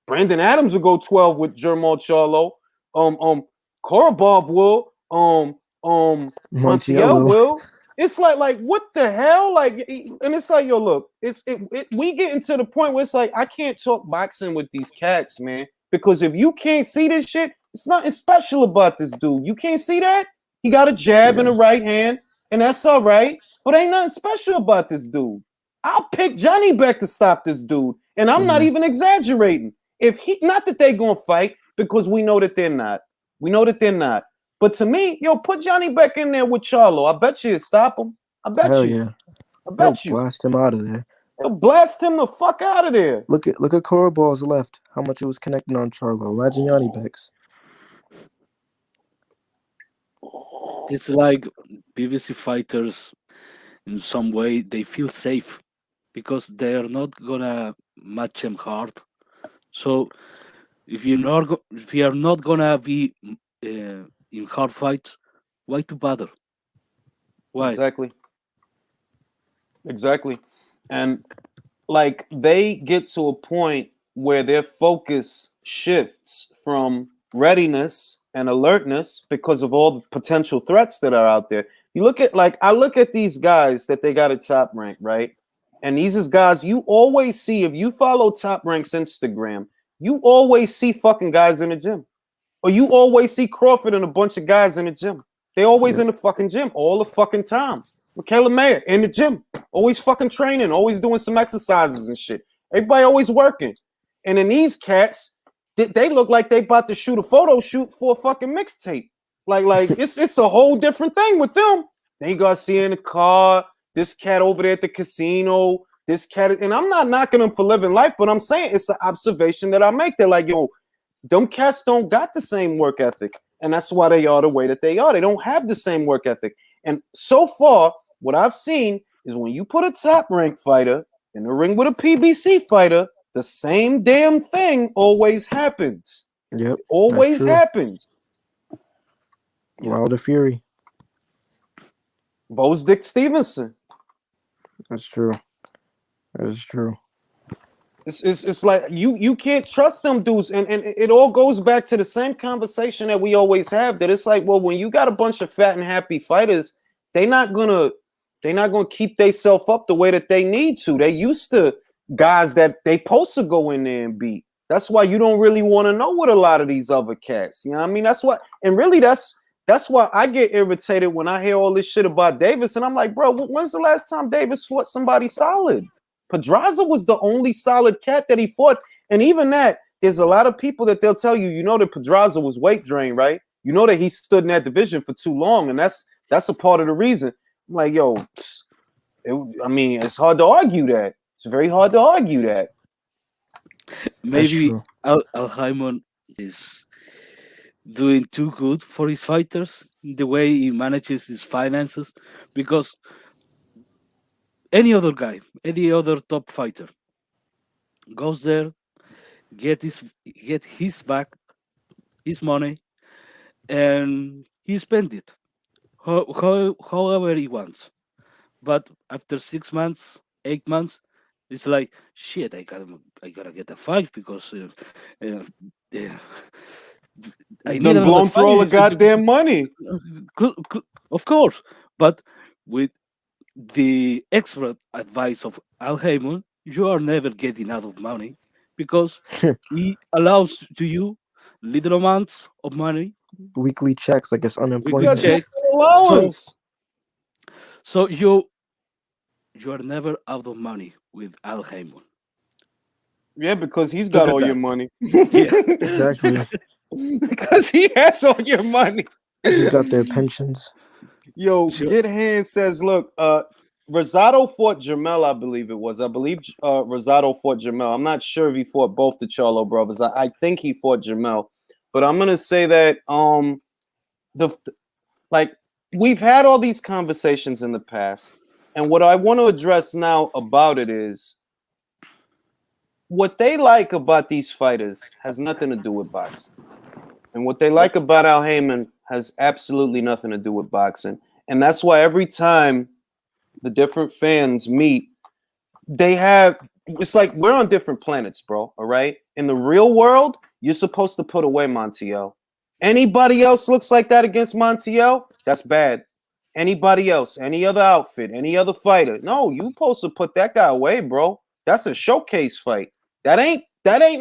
A: Brandon Adams will go 12 with Jermall Charlo. Korobov will.
B: Montiel
A: Montiel
B: will.
A: will. It's like what the hell? Like, and it's like, yo, look, we getting to the point where it's like I can't talk boxing with these cats, man, because if you can't see this shit, it's nothing special about this dude. You can't see that he got a jab in the right hand, and that's all right, but ain't nothing special about this dude. I'll pick Johnny Beck to stop this dude, and I'm not even exaggerating. If he, not that they gonna fight, because we know that they're not. We know that they're not. But to me, yo, put Johnny Beck in there with Charlo. I bet you it'll stop him. I bet
B: Hell
A: you.
B: yeah.
A: I bet you.
B: Blast him out of there.
A: They'll blast him the fuck out of there.
B: Look at Korobov's left. How much it was connecting on Charlo. Imagine Yanni Beck's.
E: It's like PBC fighters, in some way, they feel safe because they are not gonna match them hard. So if you are not gonna be in hard fights, why to bother? Why?
A: Exactly. And like they get to a point where their focus shifts from readiness and alertness because of all the potential threats that are out there. You look at, like, I look at these guys that they got at Top Rank, right? And these is guys you always see, if you follow Top Rank's Instagram, you always see fucking guys in the gym. Or you always see Crawford and a bunch of guys in the gym. They always in the fucking gym all the fucking time. Michaela Mayer in the gym, always fucking training, always doing some exercises and shit. Everybody always working. And then these cats, they look like they about to shoot a photo shoot for a fucking mixtape. Like it's a whole different thing with them. They got see in the car, this cat over there at the casino, this cat, and I'm not knocking them for living life, but I'm saying it's an observation that I make. They're like, yo, them cats don't got the same work ethic. And that's why they are the way that they are. They don't have the same work ethic. And so far, what I've seen is when you put a Top Rank fighter in the ring with a PBC fighter, the same damn thing always happens.
B: Yep.
A: Always happens.
B: Wilder Fury.
A: Bo's Dick Stevenson.
B: That's true. That is true.
A: It's like you can't trust them dudes, and it all goes back to the same conversation that we always have. That it's like, well, when you got a bunch of fat and happy fighters, they're not gonna keep themselves up the way that they need to. They used to guys that they supposed to go in there and beat. That's why you don't really want to know what a lot of these other cats. You know what I mean? That's what, and really that's why I get irritated when I hear all this shit about Davis, and I'm like, bro, when's the last time Davis fought somebody solid? Pedraza was the only solid cat that he fought, and even that, there's a lot of people that they'll tell you, you know, that Pedraza was weight drain, right? You know that he stood in that division for too long, and that's a part of the reason. I'm like, yo, it's hard to argue that. It's very hard to argue that.
E: Maybe Al Haymon is doing too good for his fighters, the way he manages his finances, because any other guy, any other top fighter goes there, get his back, his money, and he spend it however he wants. But after 6 months, 8 months, it's like, shit, I gotta get a fight because I need
A: blown through all the goddamn money.
E: Of course, but with the expert advice of Al Haymon, you are never getting out of money because he allows to you little amounts of money,
B: weekly checks, like it's unemployment.
E: So you are never out of money with Al Haymon.
A: Yeah, because he's got all your money.
E: Yeah,
B: exactly.
A: Because he has all your money.
B: He's got their pensions.
A: Yo, Get Hand says, look, Rosado fought Jamel, I believe it was. I believe Rosado fought Jamel. I'm not sure if he fought both the Charlo brothers. I think he fought Jamel. But I'm gonna say that we've had all these conversations in the past, and what I want to address now about it is what they like about these fighters has nothing to do with boxing. And what they like about Al Haymon has absolutely nothing to do with boxing. And that's why every time the different fans meet, they have it's like we're on different planets, bro. All right. In the real world, you're supposed to put away Montiel. Anybody else looks like that against Montiel, that's bad. Anybody else, any other outfit, any other fighter, no, you supposed to put that guy away, bro. That's a showcase fight. That ain't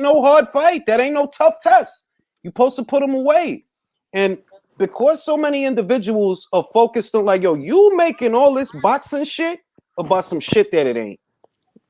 A: no hard fight. That ain't no tough test. You supposed to put him away. And because so many individuals are focused on like, yo, you making all this boxing shit about some shit that it ain't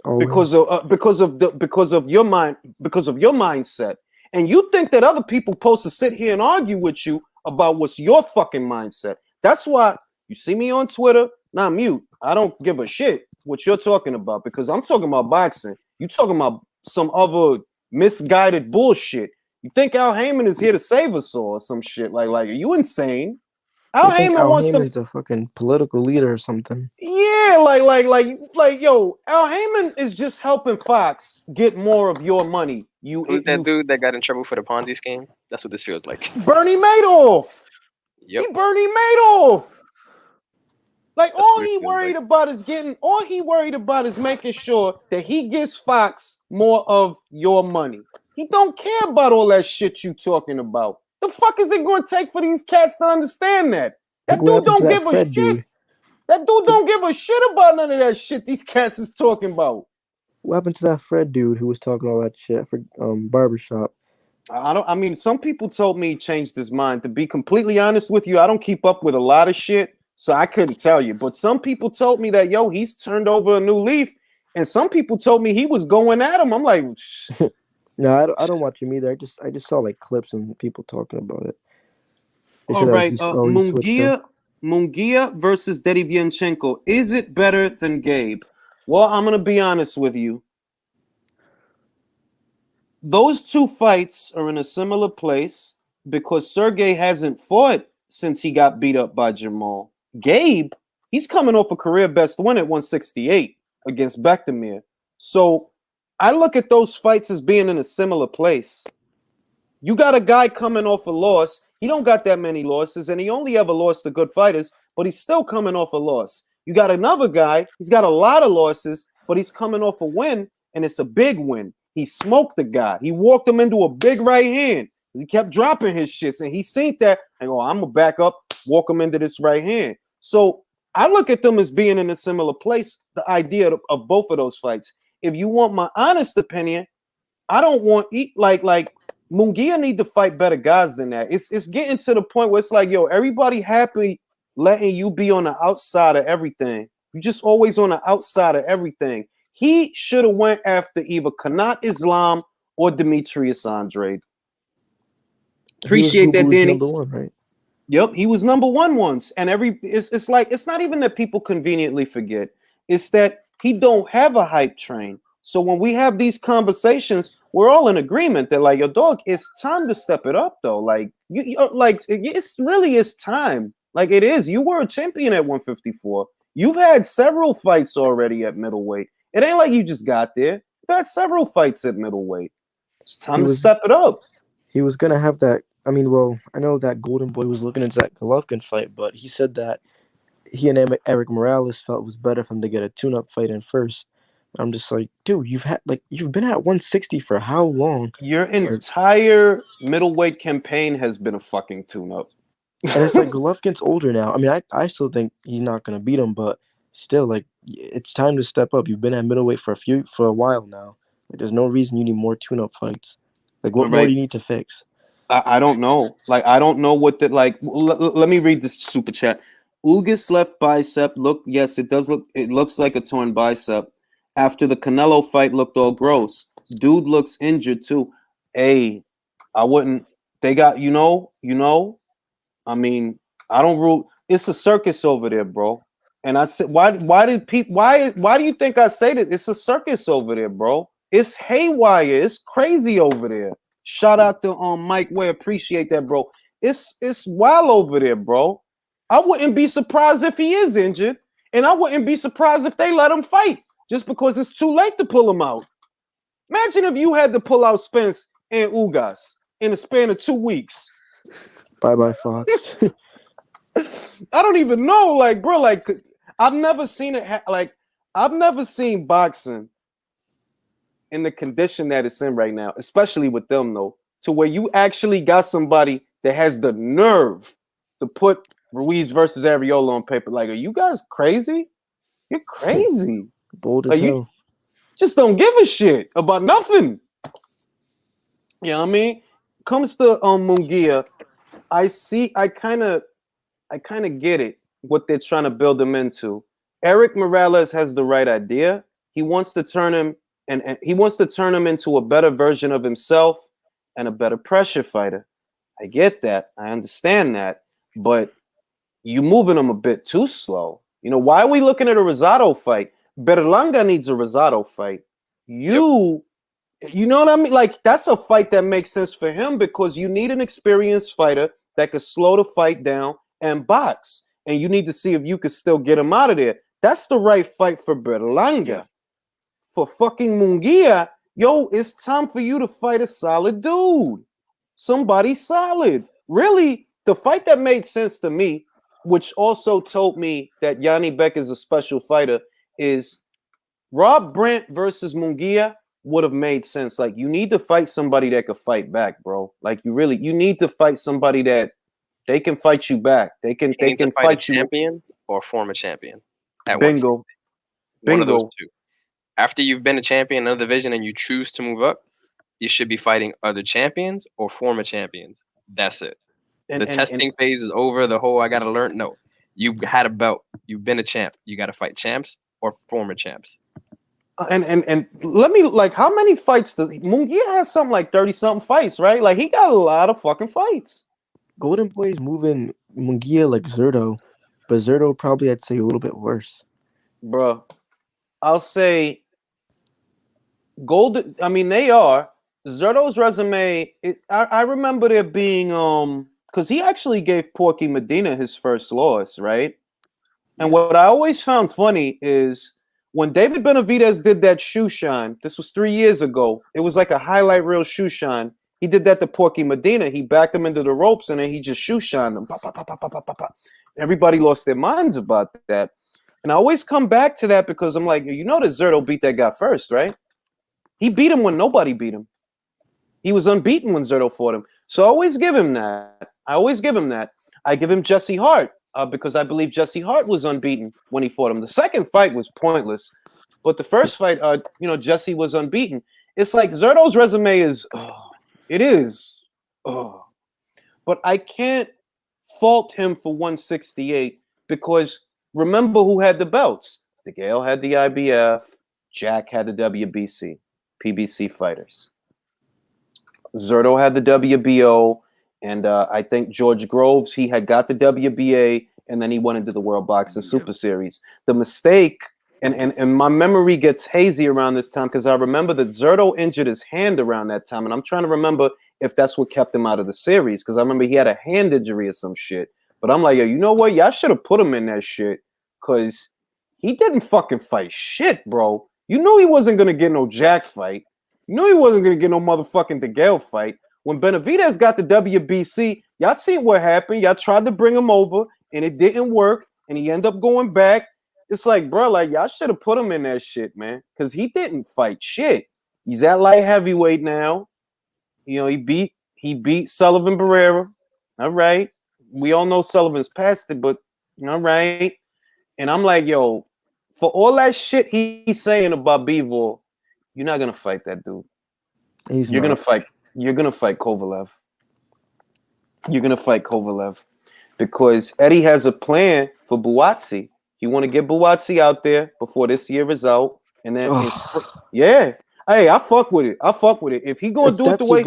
B: Always.
A: because of your mindset, and you think that other people supposed to sit here and argue with you about what's your fucking mindset. That's why you see me on Twitter. Nah, mute. I don't give a shit what you're talking about because I'm talking about boxing. You talking about some other misguided bullshit. You think Al Heyman is here to save us or some shit? Like, are you insane? Al
B: I think
A: Heyman
B: Al
A: wants to.
B: Heyman's a fucking political leader or something.
A: Yeah, like, yo, Al Heyman is just helping Fox get more of your money.
C: Who's that dude that got in trouble for the Ponzi scheme? That's what this feels like.
A: Bernie Madoff.
C: Yep.
A: He Bernie Madoff. Like
C: That's
A: all
C: what it
A: he
C: feels
A: worried
C: like.
A: about is making sure that he gives Fox more of your money. He don't care about all that shit you talking about. The fuck is it going to take for these cats to understand that? That
B: What
A: dude
B: happened to
A: don't
B: that
A: give a
B: Fred
A: shit.
B: dude?
A: That dude don't give a shit about none of that shit these cats is talking about.
B: What happened to that Fred dude who was talking all that shit for barbershop?
A: I mean, some people told me he changed his mind. To be completely honest with you, I don't keep up with a lot of shit, so I couldn't tell you. But some people told me that, yo, he's turned over a new leaf. And some people told me he was going at him. I'm like,
B: No, I don't watch him either. I just saw like clips and people talking about it. They
A: all
B: said that
A: right,
B: he switched him.
A: Munguia versus Derevyanchenko. Is it better than Gabe? Well, I'm going to be honest with you. Those two fights are in a similar place because Sergey hasn't fought since he got beat up by Jamal. Gabe, he's coming off a career best win at 168 against Bektemir. So I look at those fights as being in a similar place. You got a guy coming off a loss. He don't got that many losses, and he only ever lost to good fighters, but he's still coming off a loss. You got another guy, he's got a lot of losses, but he's coming off a win, and it's a big win. He smoked the guy. He walked him into a big right hand. He kept dropping his shits, and he seen that and go, I'm going to back up, walk him into this right hand. So I look at them as being in a similar place, the idea of both of those fights. If you want my honest opinion, I don't want like Munguia need to fight better guys than that. It's getting to the point where it's like, yo, everybody happy letting you be on the outside of everything. You just always on the outside of everything. He should have went after either Kanat Islam or Demetrius Andrade. Appreciate that, Danny.
B: Number one, right?
A: Yep, he was number one once. And it's like it's not even that people conveniently forget. It's that he don't have a hype train. So when we have these conversations, we're all in agreement that like, your dog, it's time to step it up though. Like it's really is time. Like it is. You were a champion at 154. You've had several fights already at middleweight. It ain't like you just got there. You've had several fights at middleweight. It's time to step it up.
B: He was gonna have that. I mean, well, I know that Golden Boy was looking into that Golovkin fight, but he said that he and Eric Morales felt it was better for him to get a tune-up fight in first. I'm just like, dude, you've been at 160 for how long?
A: Your entire middleweight campaign has been a fucking tune-up.
B: And it's like Golovkin's older now. I mean, I still think he's not gonna beat him, but still, like, it's time to step up. You've been at middleweight for a while now. Like, there's no reason you need more tune-up fights. Like, what more do you need to fix?
A: I don't know. Like, I don't know what that, like, let me read this super chat. Ugas left bicep. Look, yes, it does look, it looks like a torn bicep. After the Canelo fight looked all gross. Dude looks injured too. Hey, I wouldn't, they got, I mean, I don't rule. It's a circus over there, bro. And I said, why do you think I say that? It's a circus over there, bro. It's haywire. It's crazy over there. Shout out to Mike Way. Appreciate that, bro. It's wild over there, bro. I wouldn't be surprised if he is injured, and I wouldn't be surprised if they let him fight just because it's too late to pull him out. Imagine if you had to pull out Spence and Ugas in a span of 2 weeks.
B: Bye, Fox.
A: I don't even know, like, bro, like, I've never seen it. I've never seen boxing in the condition that it's in right now, especially with them though, to where you actually got somebody that has the nerve to put Ruiz versus Arreola on paper. Like, are you guys crazy? You're crazy.
B: Bold as
A: Like,
B: hell.
A: you just don't give a shit about nothing. You know what I mean? Comes to Munguia, I kind of get it, what they're trying to build him into. Eric Morales has the right idea. He wants to turn him and he wants to turn him into a better version of himself and a better pressure fighter. I get that. I understand that. But you moving him a bit too slow. You know, why are we looking at a Rosado fight? Berlanga needs a Rosado fight. You know what I mean? Like, that's a fight that makes sense for him because you need an experienced fighter that could slow the fight down and box. And you need to see if you could still get him out of there. That's the right fight for Berlanga.
C: Yeah.
A: For fucking Munguia, yo, it's time for you to fight a solid dude. Somebody solid. Really, the fight that made sense to me, which also told me that Yanni Beck is a special fighter, is Rob Brandt versus Munguia would have made sense. Like, you need to fight somebody that could fight back, bro. Like, you need to fight somebody that they can fight you back. They can fight
C: a
A: you.
C: champion or former champion. At
A: Bingo.
C: One of those
A: Bingo.
C: two. After you've been a champion in another division and you choose to move up, you should be fighting other champions or former champions. That's it. The testing phase is over. The whole I gotta learn. No, you had a belt. You've been a champ. You got to fight champs or former champs.
A: And let me, like, how many fights does Munguia has? Something like 30-something fights, right? Like, he got a lot of fucking fights.
B: Golden Boy is moving Munguia like Zerto, but Zerto probably I'd say a little bit worse.
A: Bruh, I'll say Golden. I mean, they are. Zerto's resume. I remember there being because he actually gave Porky Medina his first loss, right? And what I always found funny is when David Benavidez did that shoe shine. This was 3 years ago. It was like a highlight reel shoe shine. He did that to Porky Medina. He backed him into the ropes and then he just shoe shined him. Everybody lost their minds about that. And I always come back to that because I'm like, you know that Zerto beat that guy first, right? He beat him when nobody beat him. He was unbeaten when Zerto fought him. So I always give him that. I give him Jesse Hart because I believe Jesse Hart was unbeaten when he fought him. The second fight was pointless. But the first fight, Jesse was unbeaten. It's like Zerto's resume is, it is. But I can't fault him for 168 because remember who had the belts. DeGale had the IBF. Jack had the WBC, PBC fighters. Zerto had the WBO, and I think George Groves, he had got the WBA, and then he went into the World Boxing Super Series. The mistake, and my memory gets hazy around this time because I remember that Zerto injured his hand around that time, and I'm trying to remember if that's what kept him out of the series because I remember he had a hand injury or some shit. But I'm like, yo, you know what? Y'all should have put him in that shit because he didn't fucking fight shit, bro. You knew he wasn't going to get no Jack fight. You knew he wasn't going to get no motherfucking DeGale fight. When Benavidez got the WBC, y'all seen what happened. Y'all tried to bring him over, and it didn't work, and he ended up going back. It's like, bro, like, y'all should have put him in that shit, man, because he didn't fight shit. He's at light heavyweight now. You know, he beat Sullivan Barrera. All right. We all know Sullivan's past it, but all right. And I'm like, yo, for all that shit he's saying about Bivol, you're not gonna fight that dude. You're gonna fight Kovalev. You're gonna fight Kovalev because Eddie has a plan for Buatsi. He want to get Buatsi out there before this year is out, and then yeah. Hey, I fuck with it. If he gonna do it the way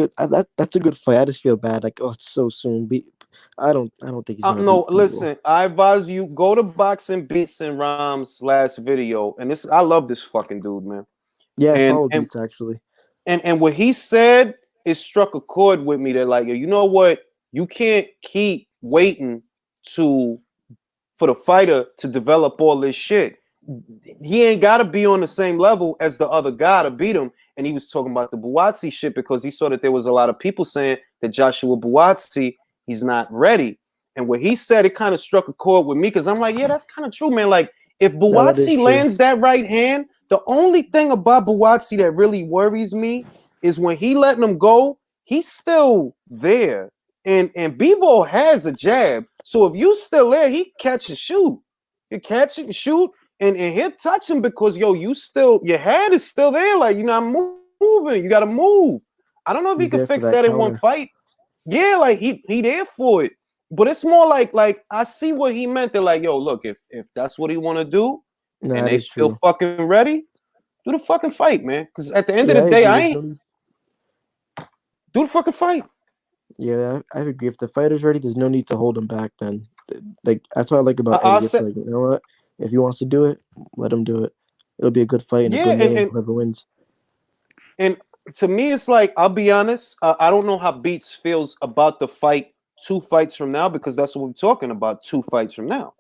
B: that's a good fight. I just feel bad. Like, oh, it's so soon. I don't think he's gonna
A: no, listen, I advise you go to Boxing Beats and Rhymes last video. And I love this fucking dude, man.
B: Yeah, I follow Beats actually.
A: And what he said, it struck a chord with me that like, you know what? You can't keep waiting for the fighter to develop all this shit. He ain't gotta be on the same level as the other guy to beat him. And he was talking about the Buatsi shit because he saw that there was a lot of people saying that Joshua Buatsi, he's not ready. And what he said, it kind of struck a chord with me because I'm like, yeah, that's kind of true, man. Like, if Buatsi lands that right hand, The only thing about Buatsi that really worries me is when he letting him go, he's still there. And Bivol has a jab. So if you still there, he catch and shoot. You catch it and shoot, and he'll touch him because your head is still there. Like you're not moving. You gotta move. I don't know if he
B: He's
A: can
B: there for
A: fix
B: that
A: that in one
B: counter.
A: fight. Yeah, like he there for it. But it's more like I see what he meant. They're like, yo, look, if that's what he want to do,
B: No,
A: and
B: that
A: they
B: is
A: feel
B: true.
A: fucking ready, do the fucking fight, man. Because at the end of
B: Yeah,
A: the
B: I
A: day,
B: agree.
A: I
B: There's
A: ain't
B: no need.
A: do the fucking fight.
B: Yeah, I agree. If the fighter's ready, there's no need to hold him back. Then, like that's what I like about
A: I
B: Eddie. It's
A: said,
B: like, you know what? If he wants to do it, let him do it. It'll be a good fight and a
A: yeah,
B: good name. Whoever wins.
A: and to me, it's like I'll be honest. I don't know how Beats feels about the fight 2 fights from now because that's what we're talking about. 2 fights from now.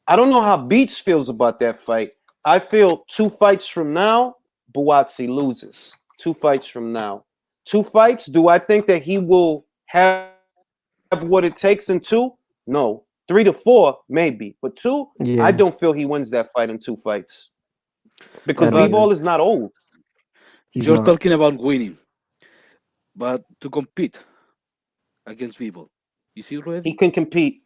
A: I don't know how Beats feels about that fight. I feel 2 fights from now, Buatsi loses. 2 fights from now. 2 fights. Do I think that he will have what it takes in 2? No. 3 to 4, maybe. But 2, I
B: Yeah,
A: don't feel he wins that fight in 2 fights.
B: I
A: Because
B: don't
E: But
B: either.
A: Bivol is not old.
B: He's
E: you're
B: not.
E: talking about winning, but to compete against people, is he
A: He
E: ready?
A: can compete.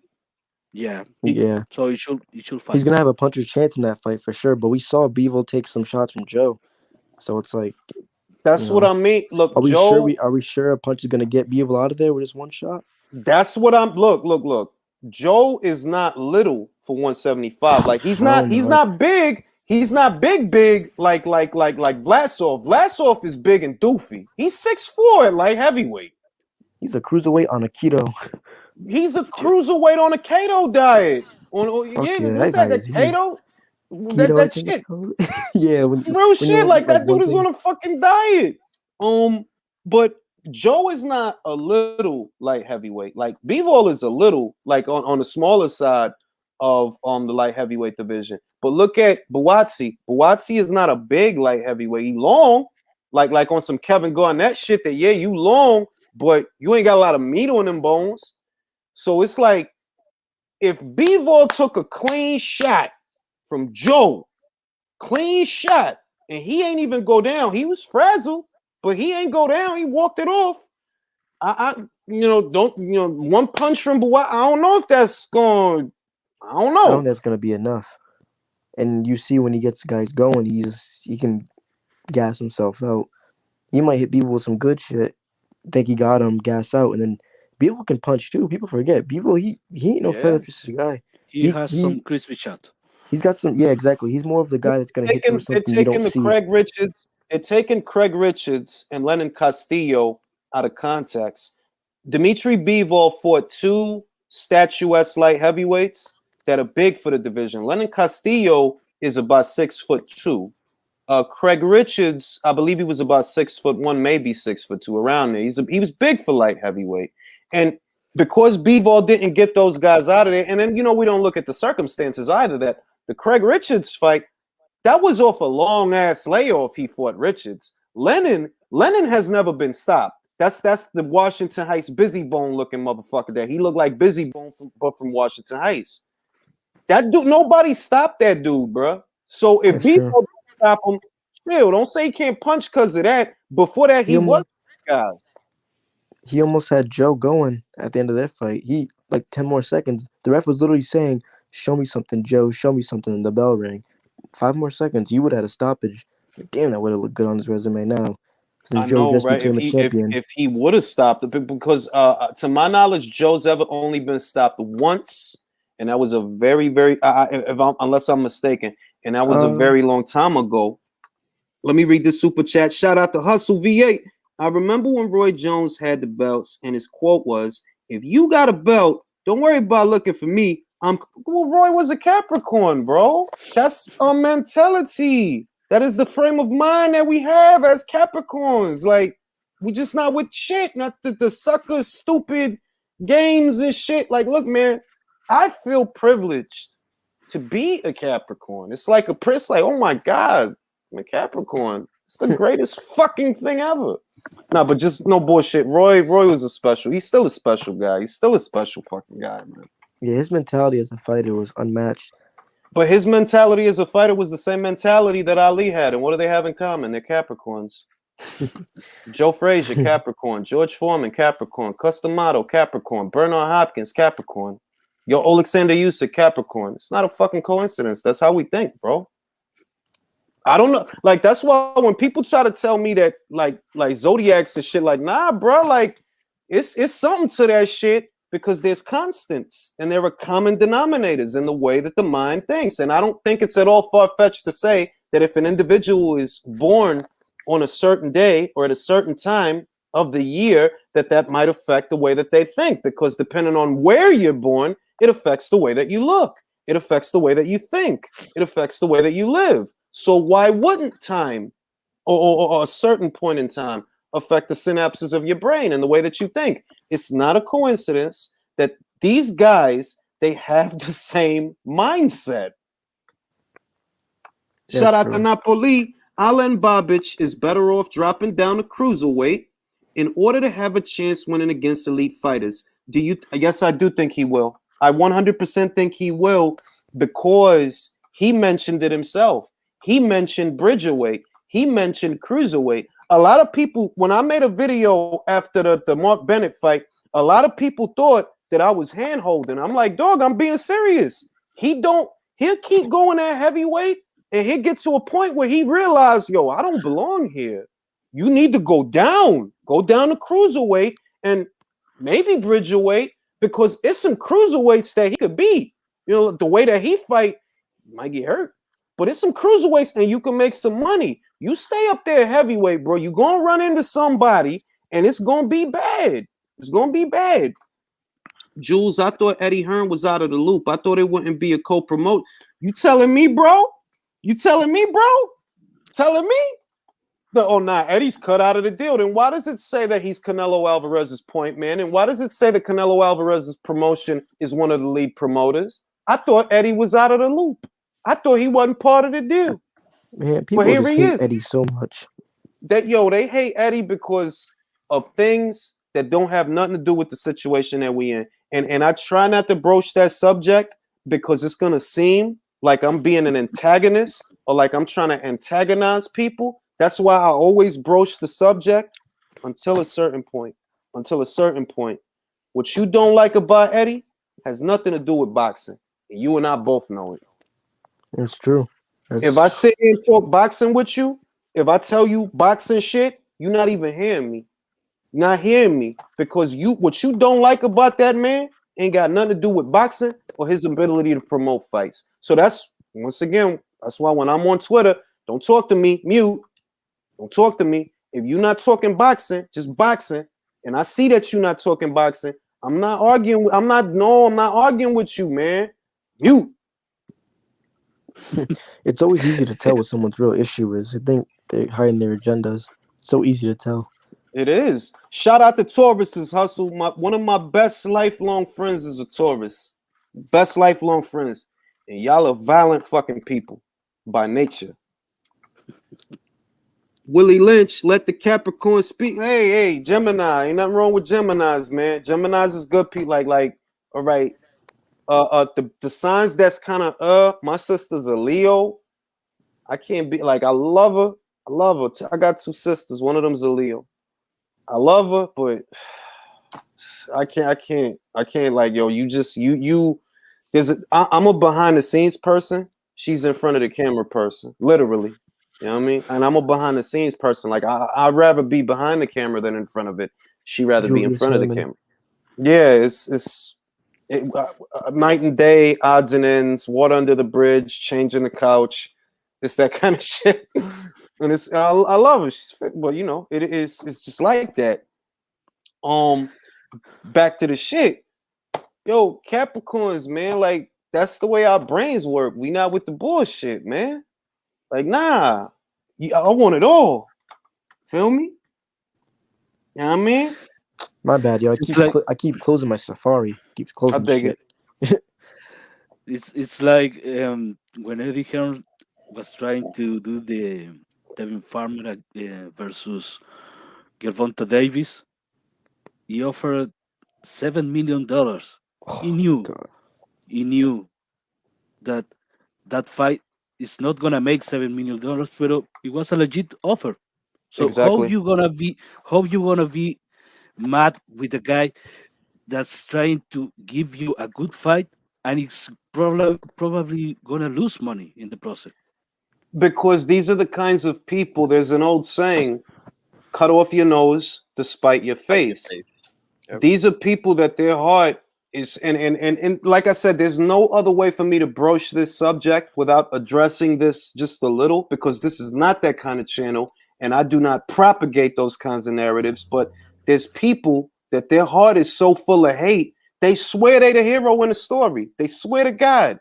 E: Yeah.
A: He,
B: Yeah,
E: So he should
B: he's
E: fight.
B: gonna have a puncher's chance in that fight for sure. But we saw Bevel take some shots from Joe, so it's like, you
A: that's what
B: know,
A: I mean. Look,
B: are we sure?
A: Joe,
B: Are we sure a punch is gonna get Bevel out of there with just one shot?
A: that's what I'm look. Joe is not little for 175. Like he's
B: Hell
A: not
B: no.
A: big. He's not big like Vlasov. Vlasov is big and doofy. He's 6'4" at light heavyweight.
B: He's a cruiserweight on a keto.
A: He's a
E: Ju-
A: cruiserweight on a keto diet.
B: Fuck
A: Yeah,
B: yeah,
A: what's
B: that guy
A: that
B: is huge.
A: keto?
B: Keto, I
A: That
B: think it's
A: shit.
B: called. Yeah,
A: Real
B: when you
A: shit.
B: only
A: Like
B: eat like
A: that
B: one
A: dude is
B: thing.
A: on a fucking diet. But Joe is not a little light heavyweight. Like Bivol is a little like on the smaller side of the light heavyweight division. But look at Buatsi. Buatsi is not a big light heavyweight. He long, like on some Kevin Garnett shit. That yeah, you long, but you ain't got a lot of meat on them bones. So it's like if Bivol took a clean shot from Joe, clean shot, and he ain't even go down. He was frazzled, but he ain't go down. He walked it off. I don't one punch from Buat. I don't know if that's going. I don't
B: I don't think
A: know.
B: that's gonna be enough. And you see when he gets guys going, he can gas himself out. He might hit people with some good shit, think he got him, gas out, and then Bevel can punch too. People forget Bevel. He ain't no feather
A: Yeah,
B: fisted guy.
E: He
B: He
E: has
B: he
E: some crispy shot.
B: he's got some. Yeah, exactly. He's more of the guy that's gonna hit you with
A: they're
B: something you don't
A: taking the
B: see.
A: Craig Richards. They're taking Craig Richards and Lennon Castillo out of context. Dimitri Bivol fought 2 statuesque light heavyweights that are big for the division. Lennon Castillo is about 6'2". Craig Richards, I believe he was about 6'1", maybe 6'2", around there. He was big for light heavyweight, and because Bivol didn't get those guys out of there, and then we don't look at the circumstances either. That the Craig Richards fight, that was off a long ass layoff. He fought Richards. Lennon has never been stopped. That's the Washington Heights Busy Bone looking motherfucker. That he looked like Busy Bone from Washington Heights. That dude, nobody stopped that dude, bro. So if
B: That's true.
A: Bivol stop him, chill. Don't say he can't punch because of that. Before that,
B: He
A: he was
B: almost
A: guys.
B: he almost had Joe going at the end of that fight. He like 10 more seconds. The ref was literally saying, "Show me something, Joe. Show me something." And the bell rang. 5 more seconds, you would have had a stoppage. Like, damn, that would have looked good on his resume now.
A: I
B: Since Joe
A: know,
B: just
A: right?
B: became a champion.
A: If he would have stopped it, because to my knowledge, Joe's ever only been stopped once, and that was a very, very unless I'm mistaken, and that was a
B: Uh,
A: very long time ago. Let me read this super chat. Shout out to Hustle V8. I remember when Roy Jones had the belts, and his quote was, "If you got a belt, don't worry about looking for me. Well, Roy was a Capricorn, bro. That's our mentality. That is the frame of mind that we have as Capricorns. Like, we just not with shit, not the sucker stupid games and shit. Like, look, man, I feel privileged to be a Capricorn. It's like like, oh my God, I'm a Capricorn. It's the greatest fucking thing ever. No, but just no bullshit. Roy was a special. He's still a special guy. He's still a special fucking guy, man.
B: yeah, his mentality as a fighter was unmatched.
A: But his mentality as a fighter was the same mentality that Ali had. And what do they have in common? They're Capricorns. Joe Frazier, Capricorn. George Foreman, Capricorn. Customato, Capricorn. Bernard Hopkins, Capricorn. Yo, Alexander Usyk, Capricorn. It's not a fucking coincidence. That's how we think, bro. I don't know. Like, that's why when people try to tell me that, like zodiacs and shit, like, nah, bro, like, it's something to that shit because there's constants and there are common denominators in the way that the mind thinks. And I don't think it's at all far-fetched to say that if an individual is born on a certain day or at a certain time of the year, that might affect the way that they think, because depending on where you're born, it affects the way that you look. It affects the way that you think. It affects the way that you live. So why wouldn't time or a certain point in time affect the synapses of your brain and the way that you think? It's not a coincidence that these guys, they have the same mindset. Shout out to Napoli. Alan Babic is better off dropping down to cruiserweight in order to have a chance winning against elite fighters. Yes, I do think he will. I 100% think he will, because he mentioned it himself. He mentioned bridgerweight. He mentioned cruiserweight. A lot of people, when I made a video after the Mark Bennett fight, a lot of people thought that I was hand-holding. I'm like, dog, I'm being serious. He'll keep going at heavyweight, and he'll get to a point where he realized, yo, I don't belong here. You need to go down to cruiserweight and maybe bridgerweight, because it's some cruiserweights that he could beat. You know, the way that he fight, he might get hurt, but it's some cruiserweights and you can make some money. You stay up there heavyweight, bro. You're going to run into somebody and it's going to be bad. It's going to be bad. Jules, I thought Eddie Hearn was out of the loop. I thought it wouldn't be a co-promote. You telling me, bro? Telling me? Eddie's cut out of the deal. Then why does it say that he's Canelo Alvarez's point man? And why does it say that Canelo Alvarez's promotion is one of the lead promoters? I thought Eddie was out of the loop. I thought he wasn't part of the deal.
B: Man, people just hate Eddie so much.
A: They hate Eddie because of things that don't have nothing to do with the situation that we in. And I try not to broach that subject because it's going to seem like I'm being an antagonist or like I'm trying to antagonize people. That's why I always broach the subject until a certain point. What you don't like about Eddie has nothing to do with boxing. And you and I both know it.
B: It's true.
A: If I sit here and talk boxing with you, if I tell you boxing shit, you're not even hearing me. You're not hearing me, because what you don't like about that man ain't got nothing to do with boxing or his ability to promote fights. So that's why when I'm on Twitter, don't talk to me, mute. Don't talk to me. If you're not talking boxing, just boxing, and I see that you're not talking boxing, I'm not arguing. I'm not arguing with you, man. Mute.
B: It's always easy to tell what someone's real issue is. I think they're hiding their agendas. It's so easy to tell.
A: It is. Shout out to Taurus's hustle. One of my best lifelong friends is a Taurus. Best lifelong friends. And y'all are violent fucking people by nature. Willie Lynch, let the Capricorn speak. Hey, Gemini. Ain't nothing wrong with Geminis, man. Geminis is good people. Like, all right. The signs that's kind of my sister's a Leo. I can't be like, I love her. I got two sisters. One of them's a Leo. I love her, but I can't like, yo, I'm a behind the scenes person. She's in front of the camera person, literally. You know what I mean? And I'm a behind the scenes person. Like I'd rather be behind the camera than in front of it. She'd rather be in front of the camera. Yeah, it's night and day, odds and ends, water under the bridge, changing the couch. It's that kind of shit. And I love her. But you know, it's just like that. Back to the shit. Yo, Capricorns, man, like that's the way our brains work. We not with the bullshit, man. Like, nah. I want it all. Feel me? You know what I mean?
B: My bad, yo. I keep closing my Safari. Keeps closing shit.
E: It's like when Eddie Hearn was trying to do the Devin Farmer versus Gervonta Davis. He offered $7 million.
B: Oh,
E: He knew that that fight is not gonna make $7 million, but it was a legit offer. So
A: Exactly.
E: how you gonna be mad with a guy that's trying to give you a good fight and it's probably gonna lose money in the process?
A: Because these are the kinds of people, there's an old saying, cut off your nose to spite your
C: Fight your
A: face.
C: face. Yep.
A: These are people that their heart is, and like I said, there's no other way for me to broach this subject without addressing this just a little, because this is not that kind of channel, and I do not propagate those kinds of narratives. But there's people that their heart is so full of hate, they swear they the hero in the story. They swear to God,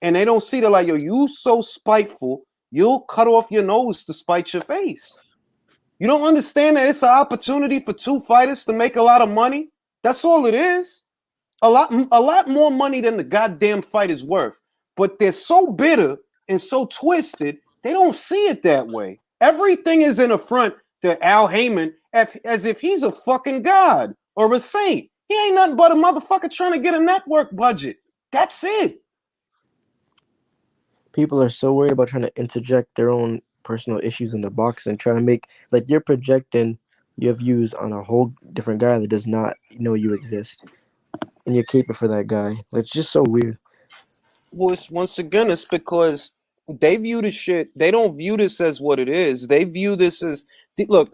A: and they don't see, they're like, yo, you so spiteful, you'll cut off your nose to spite your face. You don't understand that it's an opportunity for two fighters to make a lot of money? That's all it is. A lot more money than the goddamn fight is worth. But they're so bitter and so twisted, they don't see it that way. Everything is in a front to Al Heyman as if he's a fucking god or a saint. He ain't nothing but a motherfucker trying to get a network budget. That's it.
B: People are so worried about trying to interject their own personal issues in the box and trying to make, like, you're projecting your views on a whole different guy that does not know you exist, and you're caping for that guy. It's just so weird.
A: Well, once again, it's because they view the shit. They don't view this as what it is. They view this as, look,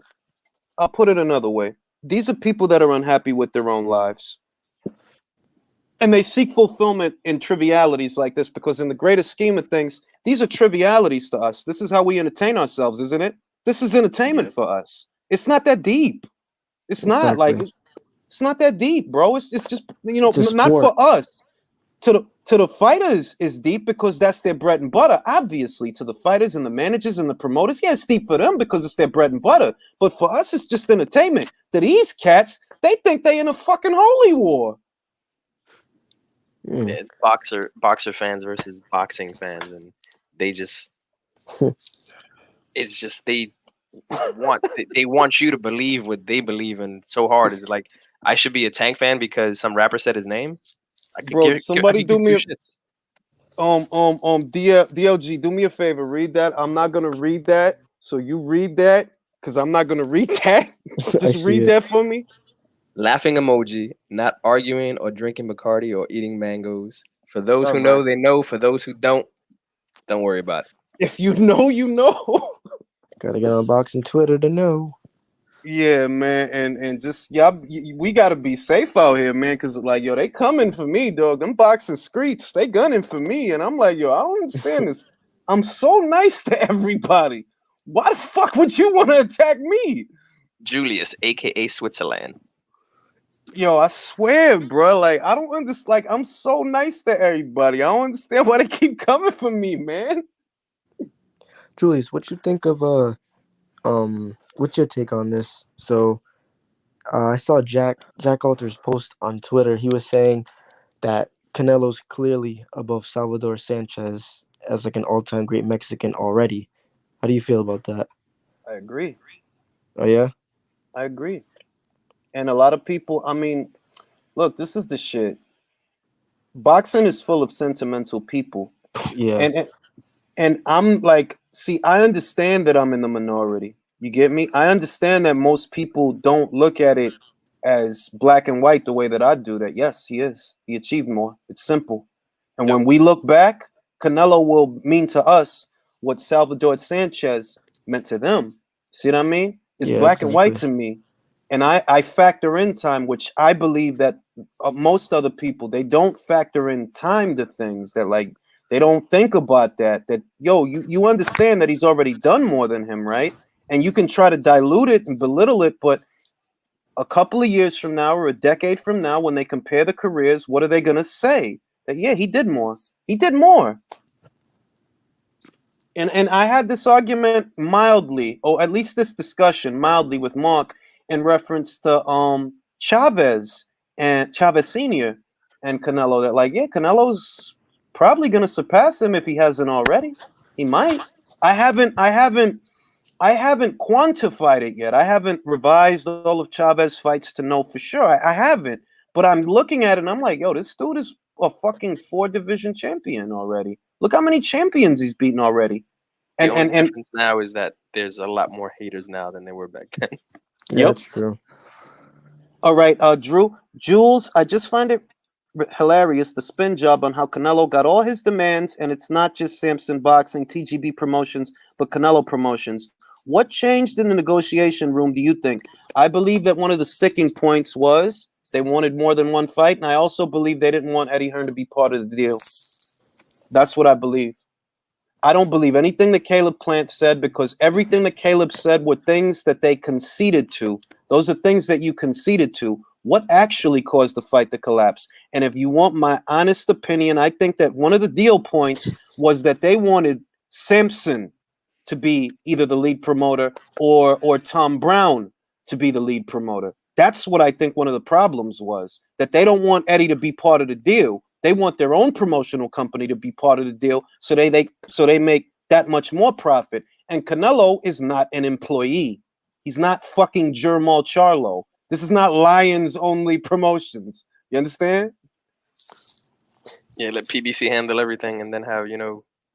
A: I'll put it another way. These are people that are unhappy with their own lives. And they seek fulfillment in trivialities like this, because in the greater scheme of things, these are trivialities to us. This is how we entertain ourselves, isn't it? This is entertainment for us. It's not that deep. It's not like, it's not that deep, bro. It's just, you know, not for us. To the fighters is deep because that's their bread and butter. Obviously, to the fighters and the managers and the promoters, yeah, it's deep for them because it's their bread and butter. But for us, it's just entertainment. To these cats, they think they in a fucking holy war.
C: Yeah, it's boxer fans versus boxing fans, and they just it's just they want you to believe what they believe in so hard. Is like, I should be a Tank fan because some rapper said his name.
A: Bro, somebody do me DLG, do me a favor, read that. I'm not gonna read that, so you read that because I'm not gonna read that. Just read that for me.
C: Laughing emoji, not arguing or drinking Bacardi or eating mangoes. For those who know, they know. For those who don't worry about it.
A: If you know, you know.
B: Gotta get on boxing Twitter to know.
A: Yeah, man, and just we gotta be safe out here, man, because like, yo, they coming for me, dog. Them boxing streets, they gunning for me, and I'm like, yo, I don't understand this. I'm so nice to everybody. Why the fuck would you want to attack me?
C: Julius, aka Switzerland.
A: Yo, I swear, bro. Like, I don't understand. Like, I'm so nice to everybody. I don't understand why they keep coming for me, man.
B: Julius, what you think of what's your take on this? So, I saw Jack Alter's post on Twitter. He was saying that Canelo's clearly above Salvador Sanchez as like an all-time great Mexican already. How do you feel about that?
A: I agree.
B: Oh yeah,
A: I agree. And a lot of people, I mean, look, this is the shit. Boxing is full of sentimental people.
B: yeah.
A: And I'm like, see, I understand that I'm in the minority. You get me? I understand that most people don't look at it as black and white the way that I do. That yes, he is. He achieved more. It's simple. And when we look back, Canelo will mean to us what Salvador Sanchez meant to them. See what I mean? It's black and white to me. And I factor in time, which I believe that most other people, they don't factor in time to things, that like, they don't think about that yo, you understand that he's already done more than him, right? And you can try to dilute it and belittle it, but a couple of years from now or a decade from now, when they compare the careers, what are they going to say? That, yeah, he did more. He did more. And I had this argument mildly, or at least this discussion mildly with Mark in reference to Chavez Sr. and Canelo, that like, yeah, Canelo's probably going to surpass him if he hasn't already. He might. I haven't quantified it yet. I haven't revised all of Chavez fights to know for sure. I haven't. But I'm looking at it and I'm like, yo, this dude is a fucking 4-division champion already. Look how many champions he's beaten already.
C: The
A: And
C: only
A: and
C: difference now is that there's a lot more haters now than there were back then.
B: Yeah,
A: yep.
B: that's true.
A: All right, Drew, Jules, I just find it hilarious the spin job on how Canelo got all his demands, and it's not just Samson Boxing, TGB Promotions, but Canelo Promotions. What changed in the negotiation room, do you think? I believe that one of the sticking points was they wanted more than one fight, and I also believe they didn't want Eddie Hearn to be part of the deal. That's what I believe. I don't believe anything that Caleb Plant said, because everything that Caleb said were things that they conceded to. Those are things that you conceded to. What actually caused the fight to collapse? And if you want my honest opinion, I think that one of the deal points was that they wanted Simpson to be either the lead promoter or Tom Brown to be the lead promoter. That's what I think one of the problems was, that they don't want Eddie to be part of the deal. They want their own promotional company to be part of the deal, so they make that much more profit. And Canelo is not an employee. He's not fucking Jermall Charlo. This is not Lions only promotions. You understand?
C: Yeah, let PBC handle everything, and then have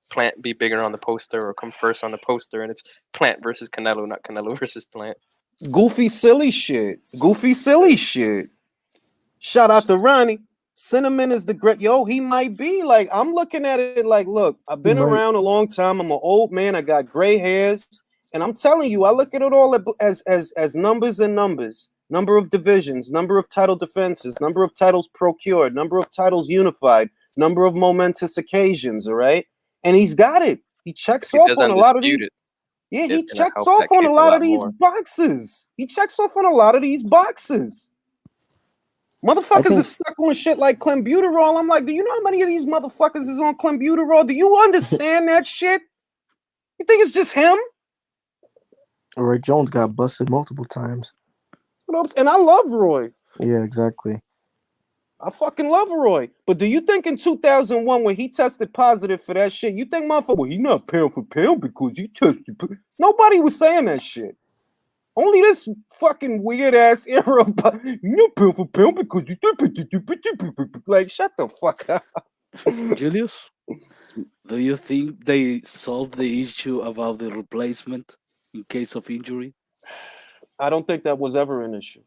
C: Plant be bigger on the poster or come first on the poster, and it's Plant versus Canelo, not Canelo versus Plant.
A: Goofy, silly shit. Goofy, silly shit. Shout out to Ronnie. Cinnamon is the great. Yo, he might be like, I'm looking at it like, look, I've been around a long time. I'm an old man. I got gray hairs. And I'm telling you, I look at it all as numbers and numbers. Number of divisions, number of title defenses, number of titles procured, number of titles unified, number of momentous occasions, all right? And he's got it. He checks
C: If he
A: off
C: does
A: on a lot of
C: undisputed,
A: these. Yeah, he
C: it's gonna
A: checks
C: help
A: off
C: that
A: on
C: case
A: a
C: a
A: lot
C: lot
A: of these
C: more.
A: boxes. He checks off on a lot of these boxes. Motherfuckers is stuck on shit like clenbuterol. I'm like, do you know how many of these motherfuckers is on clenbuterol? Do you understand that shit? You think it's just him?
B: Roy Jones got busted multiple times.
A: And I love Roy.
B: Yeah, exactly.
A: I fucking love Roy. But do you think in 2001 when he tested positive for that shit, you think motherfucker, well, he not pound for pound because he tested? Nobody was saying that shit. Only this fucking weird ass era. You know, pound for pound because you like, shut the fuck up.
E: Julius, do you think they solved the issue about the replacement in case of injury?
A: I don't think that was ever an issue.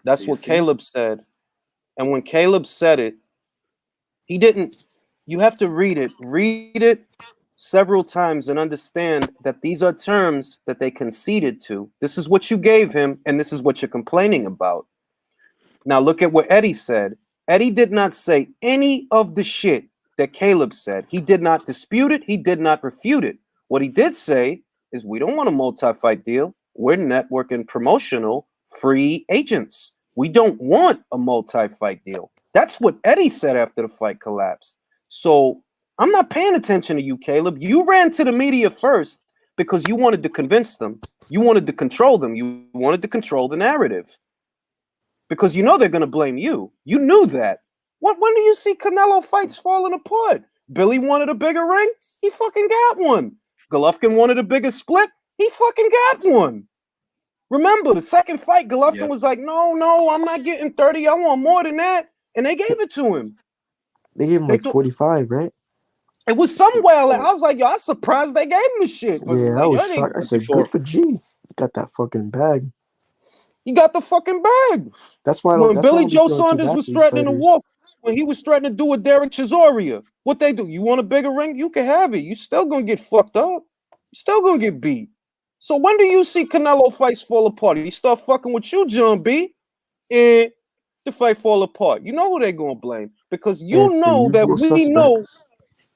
A: That's
E: Do you
A: what
E: think?
A: Caleb said. And when Caleb said it, he didn't. You have to read it several times and understand that these are terms that they conceded to. This is what you gave him, and this is what you're complaining about. Now look at what Eddie said. Eddie did not say any of the shit that Caleb said. He did not dispute it. He did not refute it. What he did say is, we don't want a multi-fight deal. We're network and promotional free agents. We don't want a multi-fight deal. That's what Eddie said after the fight collapsed. So I'm not paying attention to you, Caleb. You ran to the media first because you wanted to convince them. You wanted to control them. You wanted to control the narrative. Because you know they're going to blame you. You knew that. When do you see Canelo fights falling apart? Billy wanted a bigger ring? He fucking got one. Golovkin wanted a bigger split? He fucking got one. Remember, the second fight, Golovkin was like, no, I'm not getting 30. I want more than that. And they gave it to him.
B: They gave him like 45, right?
A: It was somewhere. I was like, yo, I'm surprised they gave him the shit. But
B: yeah,
A: like,
B: I was shocked. I said, good for G. He got that fucking bag.
A: He got the fucking bag.
B: That's why
A: when Billy Joe Saunders was threatening to walk, when he was threatening to do a Derek Chisoria, what they do? You want a bigger ring? You can have it. You still gonna get fucked up. You still gonna get beat. So when do you see Canelo fights fall apart? He start fucking with you, John B, and the fight fall apart. You know who they gonna blame, because you know that we know.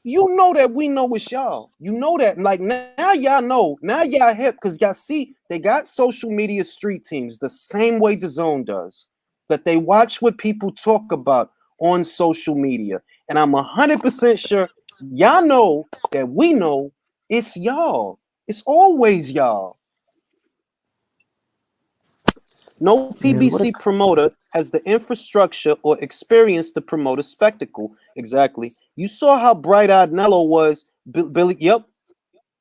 A: You know that we know it's y'all. You know that. Like now y'all know. Now y'all hip because y'all see they got social media street teams the same way the Zone does. That they watch what people talk about on social media. And I'm 100% sure y'all know that we know it's y'all. It's always y'all. No PBC promoter has the infrastructure or experience to promote a spectacle. Exactly. You saw how bright-eyed Nello was, Billy. Yep.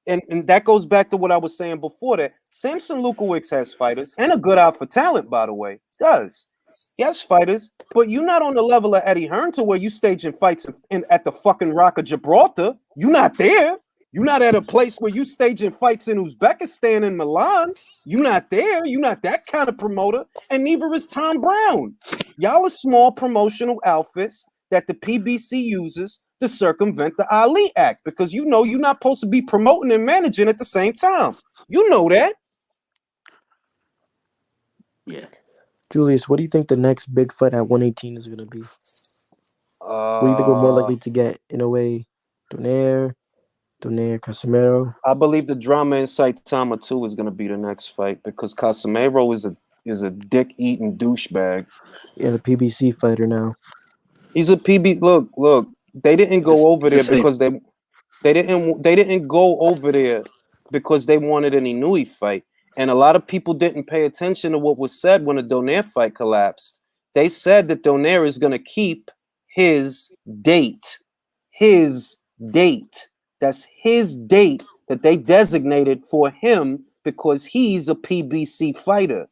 A: And that goes back to what I was saying before that. Samson Lukowicz has fighters and a good eye for talent, by the way. Does. He has fighters, but you're not on the level of Eddie Hearn to where you staging fights at the fucking Rock of Gibraltar. You're not there. You're not at a place where you staging fights in Uzbekistan and Milan. You're not there. You're not that kind of promoter, and neither is Tom Brown. Y'all are small promotional outfits that the PBC uses to circumvent the Ali Act because you know you're not supposed to be promoting and managing at the same time. You know that.
E: Yeah.
B: Julius, what do you think the next big fight at 118 is going to be? What do you think we're more likely to get? In a way, Donaire, Casemiro?
A: I believe the drama in Saitama 2 is going to be the next fight because Casemiro is a dick-eating douchebag.
B: Yeah, the PBC fighter now.
A: He's a PB. Look. They didn't go over there because they didn't go over there because they wanted an Inoue fight. And a lot of people didn't pay attention to what was said when the Donaire fight collapsed. They said that Donaire is going to keep his date. His date. That's his date that they designated for him because he's a PBC fighter.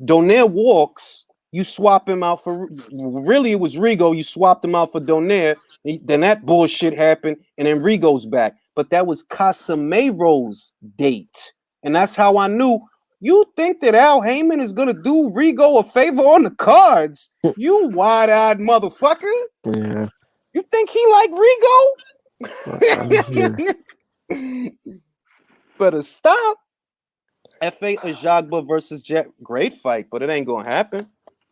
A: Donaire walks, you swap him out for, really it was Rigo, you swapped him out for Donaire, then that bullshit happened, and then Rigo's back. But that was Casemiro's date. And that's how I knew, you think that Al Heyman is going to do Rigo a favor on the cards? You wide-eyed motherfucker.
B: Yeah.
A: You think he like Rigo? Better stop. F.A. Ajagba versus Jet, great fight, but it ain't gonna happen.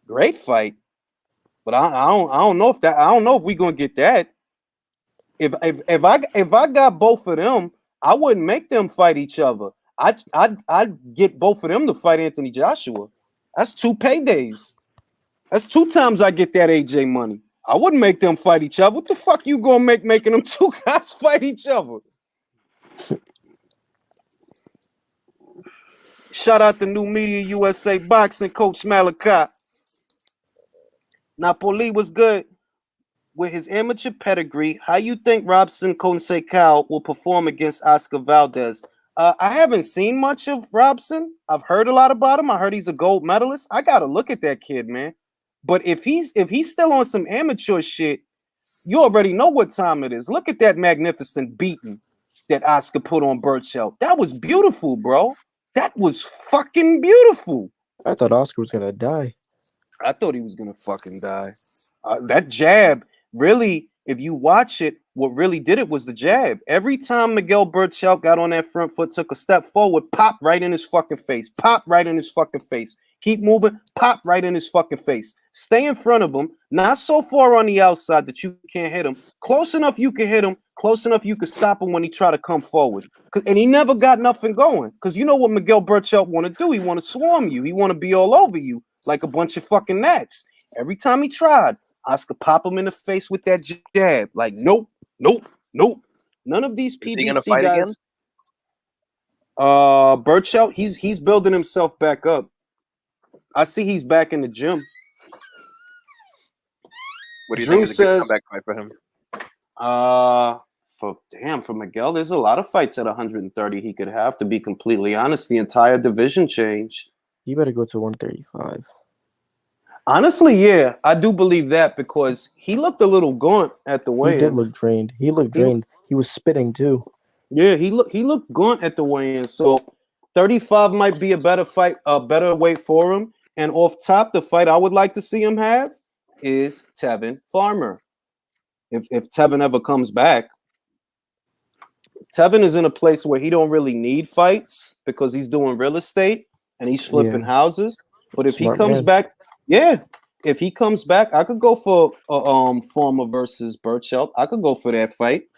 A: Great fight, but I don't know if we're gonna get that. If I got both of them, I wouldn't make them fight each other. I'd get both of them to fight Anthony Joshua. That's 2 paydays. That's 2 times I get that AJ money. I wouldn't make them fight each other. What the fuck you gonna making them 2 guys fight each other? Shout out to New Media USA Boxing Coach Malachi. Napoli was good with his amateur pedigree. How you think Robson Conceição will perform against Oscar Valdez? I haven't seen much of Robson. I've heard a lot about him. I heard he's a gold medalist. I gotta look at that kid, man. But if he's still on some amateur shit, you already know what time it is. Look at that magnificent beating that Oscar put on Burchell. That was beautiful, bro. That was fucking beautiful.
B: I thought Oscar was gonna die.
A: I thought he was gonna fucking die. That jab, really, if you watch it, what really did it was the jab. Every time Miguel Burchell got on that front foot, took a step forward, pop right in his fucking face. Pop right in his fucking face. Keep moving, pop right in his fucking face. Stay in front of him, not so far on the outside that you can't hit him. Close enough you can hit him, close enough you can stop him when he try to come forward. And he never got nothing going. Because you know what Miguel Burchell want to do? He want to swarm you. He want to be all over you like a bunch of fucking gnats. Every time he tried, Oscar pop him in the face with that jab. Like, nope. None of these PBC
C: Is he gonna fight
A: guys.
C: again?
A: Burchell, he's building himself back up. I see he's back in the gym.
C: What do you
A: Drew
C: think is a good
A: says-
C: comeback fight for him?
A: For Miguel, there's a lot of fights at 130 he could have. To be completely honest, the entire division changed.
B: He better go to 135.
A: Honestly, yeah, I do believe that because he looked a little gaunt at the
B: He
A: weigh-in.
B: did look drained. He looked drained. He was spitting too.
A: Yeah, he looked gaunt at the weigh-in. So 35 might be a better fight, a better weight for him. And off top, the fight I would like to see him have is Tevin Farmer. If Tevin ever comes back. Tevin is in a place where he don't really need fights because he's doing real estate and he's flipping houses. But if
B: Smart
A: he comes
B: man.
A: back, if he comes back, I could go for Farmer versus Burchell. I could go for that fight.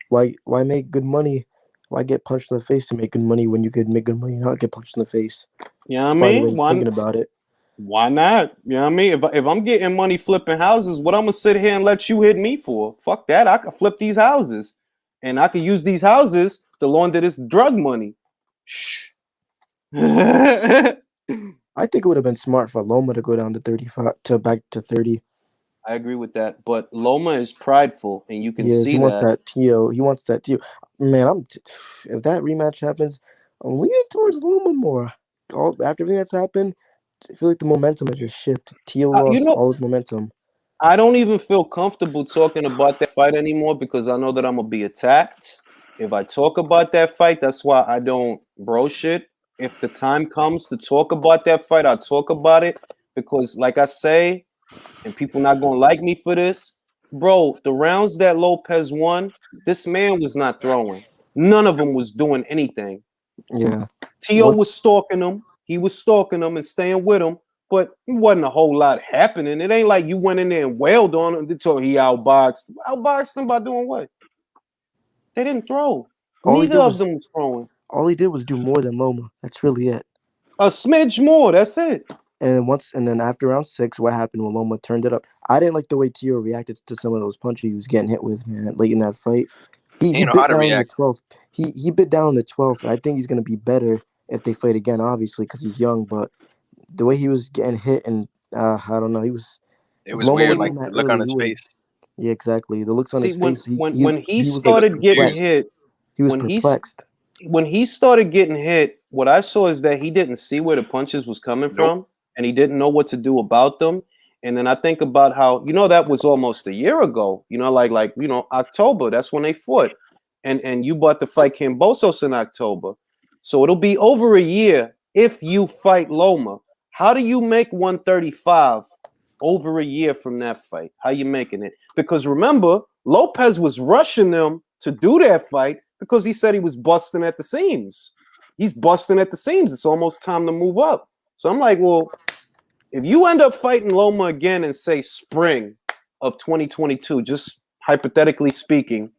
B: Why make good money? Why get punched in the face to make good money when you could make good money and not get punched in the face?
A: You know what I
B: By the way,
A: mean?
B: he's thinking about it.
A: Why not? You know what I mean? If I'm getting money flipping houses, what I'm gonna sit here and let you hit me for? Fuck that. I could flip these houses. And I could use these houses to launder this drug money. Shh.
B: I think it would have been smart for Loma to go down to 35 to back to 30.
A: I agree with that. But Loma is prideful, and you can see
B: he wants
A: that.
B: that Tio. He wants that Tio. Man, if that rematch happens, I'm leaning towards Loma more. After everything that's happened, I feel like the momentum has just shifted. Tio
A: You
B: lost
A: know,
B: all his momentum.
A: I don't even feel comfortable talking about that fight anymore because I know that I'm gonna be attacked. If I talk about that fight, that's why I don't bro shit. If the time comes to talk about that fight, I'll talk about it because, like I say, and people not gonna like me for this, bro. The rounds that Lopez won, this man was not throwing. None of them was doing anything.
B: Yeah.
A: Tio was stalking him. He was stalking him and staying with him, but it wasn't a whole lot happening. It ain't like you went in there and wailed on him until he outboxed. Outboxed him by doing what? They didn't throw. Neither of them was throwing.
B: All he did was do more than Loma. That's really it.
A: A smidge more. That's it.
B: And then after round 6, what happened when Loma turned it up? I didn't like the way Tio reacted to some of those punches he was getting hit with, man, late in that fight. He
C: know how
B: bit
C: to
B: down in the
C: react.
B: 12th. He bit down in the 12th, and I think he's gonna be better if they fight again, obviously, because he's young. But the way he was getting hit, and I don't know, he was.
C: It
B: If
C: was
B: Loma
C: weird,
B: went
C: like
B: in that
C: the look on
B: early, he
C: his
B: would have.
C: face.
B: Yeah, exactly. The looks on
A: See,
B: his face.
A: when he
B: was like
A: started getting
B: perplexed.
A: hit,
B: He was
A: when he
B: perplexed.
A: when he started getting hit, what I saw is that he didn't see where the punches was coming
C: Nope.
A: from, and he didn't know what to do about them. And then I think about how that was almost a year ago. Like October. That's when they fought, and you bought the fight Cambosos in October, so it'll be over a year if you fight Loma. How do you make 135 over a year from that fight? How you making it? Because remember, Lopez was rushing them to do that fight because he said he was busting at the seams. He's busting at the seams. It's almost time to move up. So I'm like, well, if you end up fighting Loma again in, say, spring of 2022, just hypothetically speaking,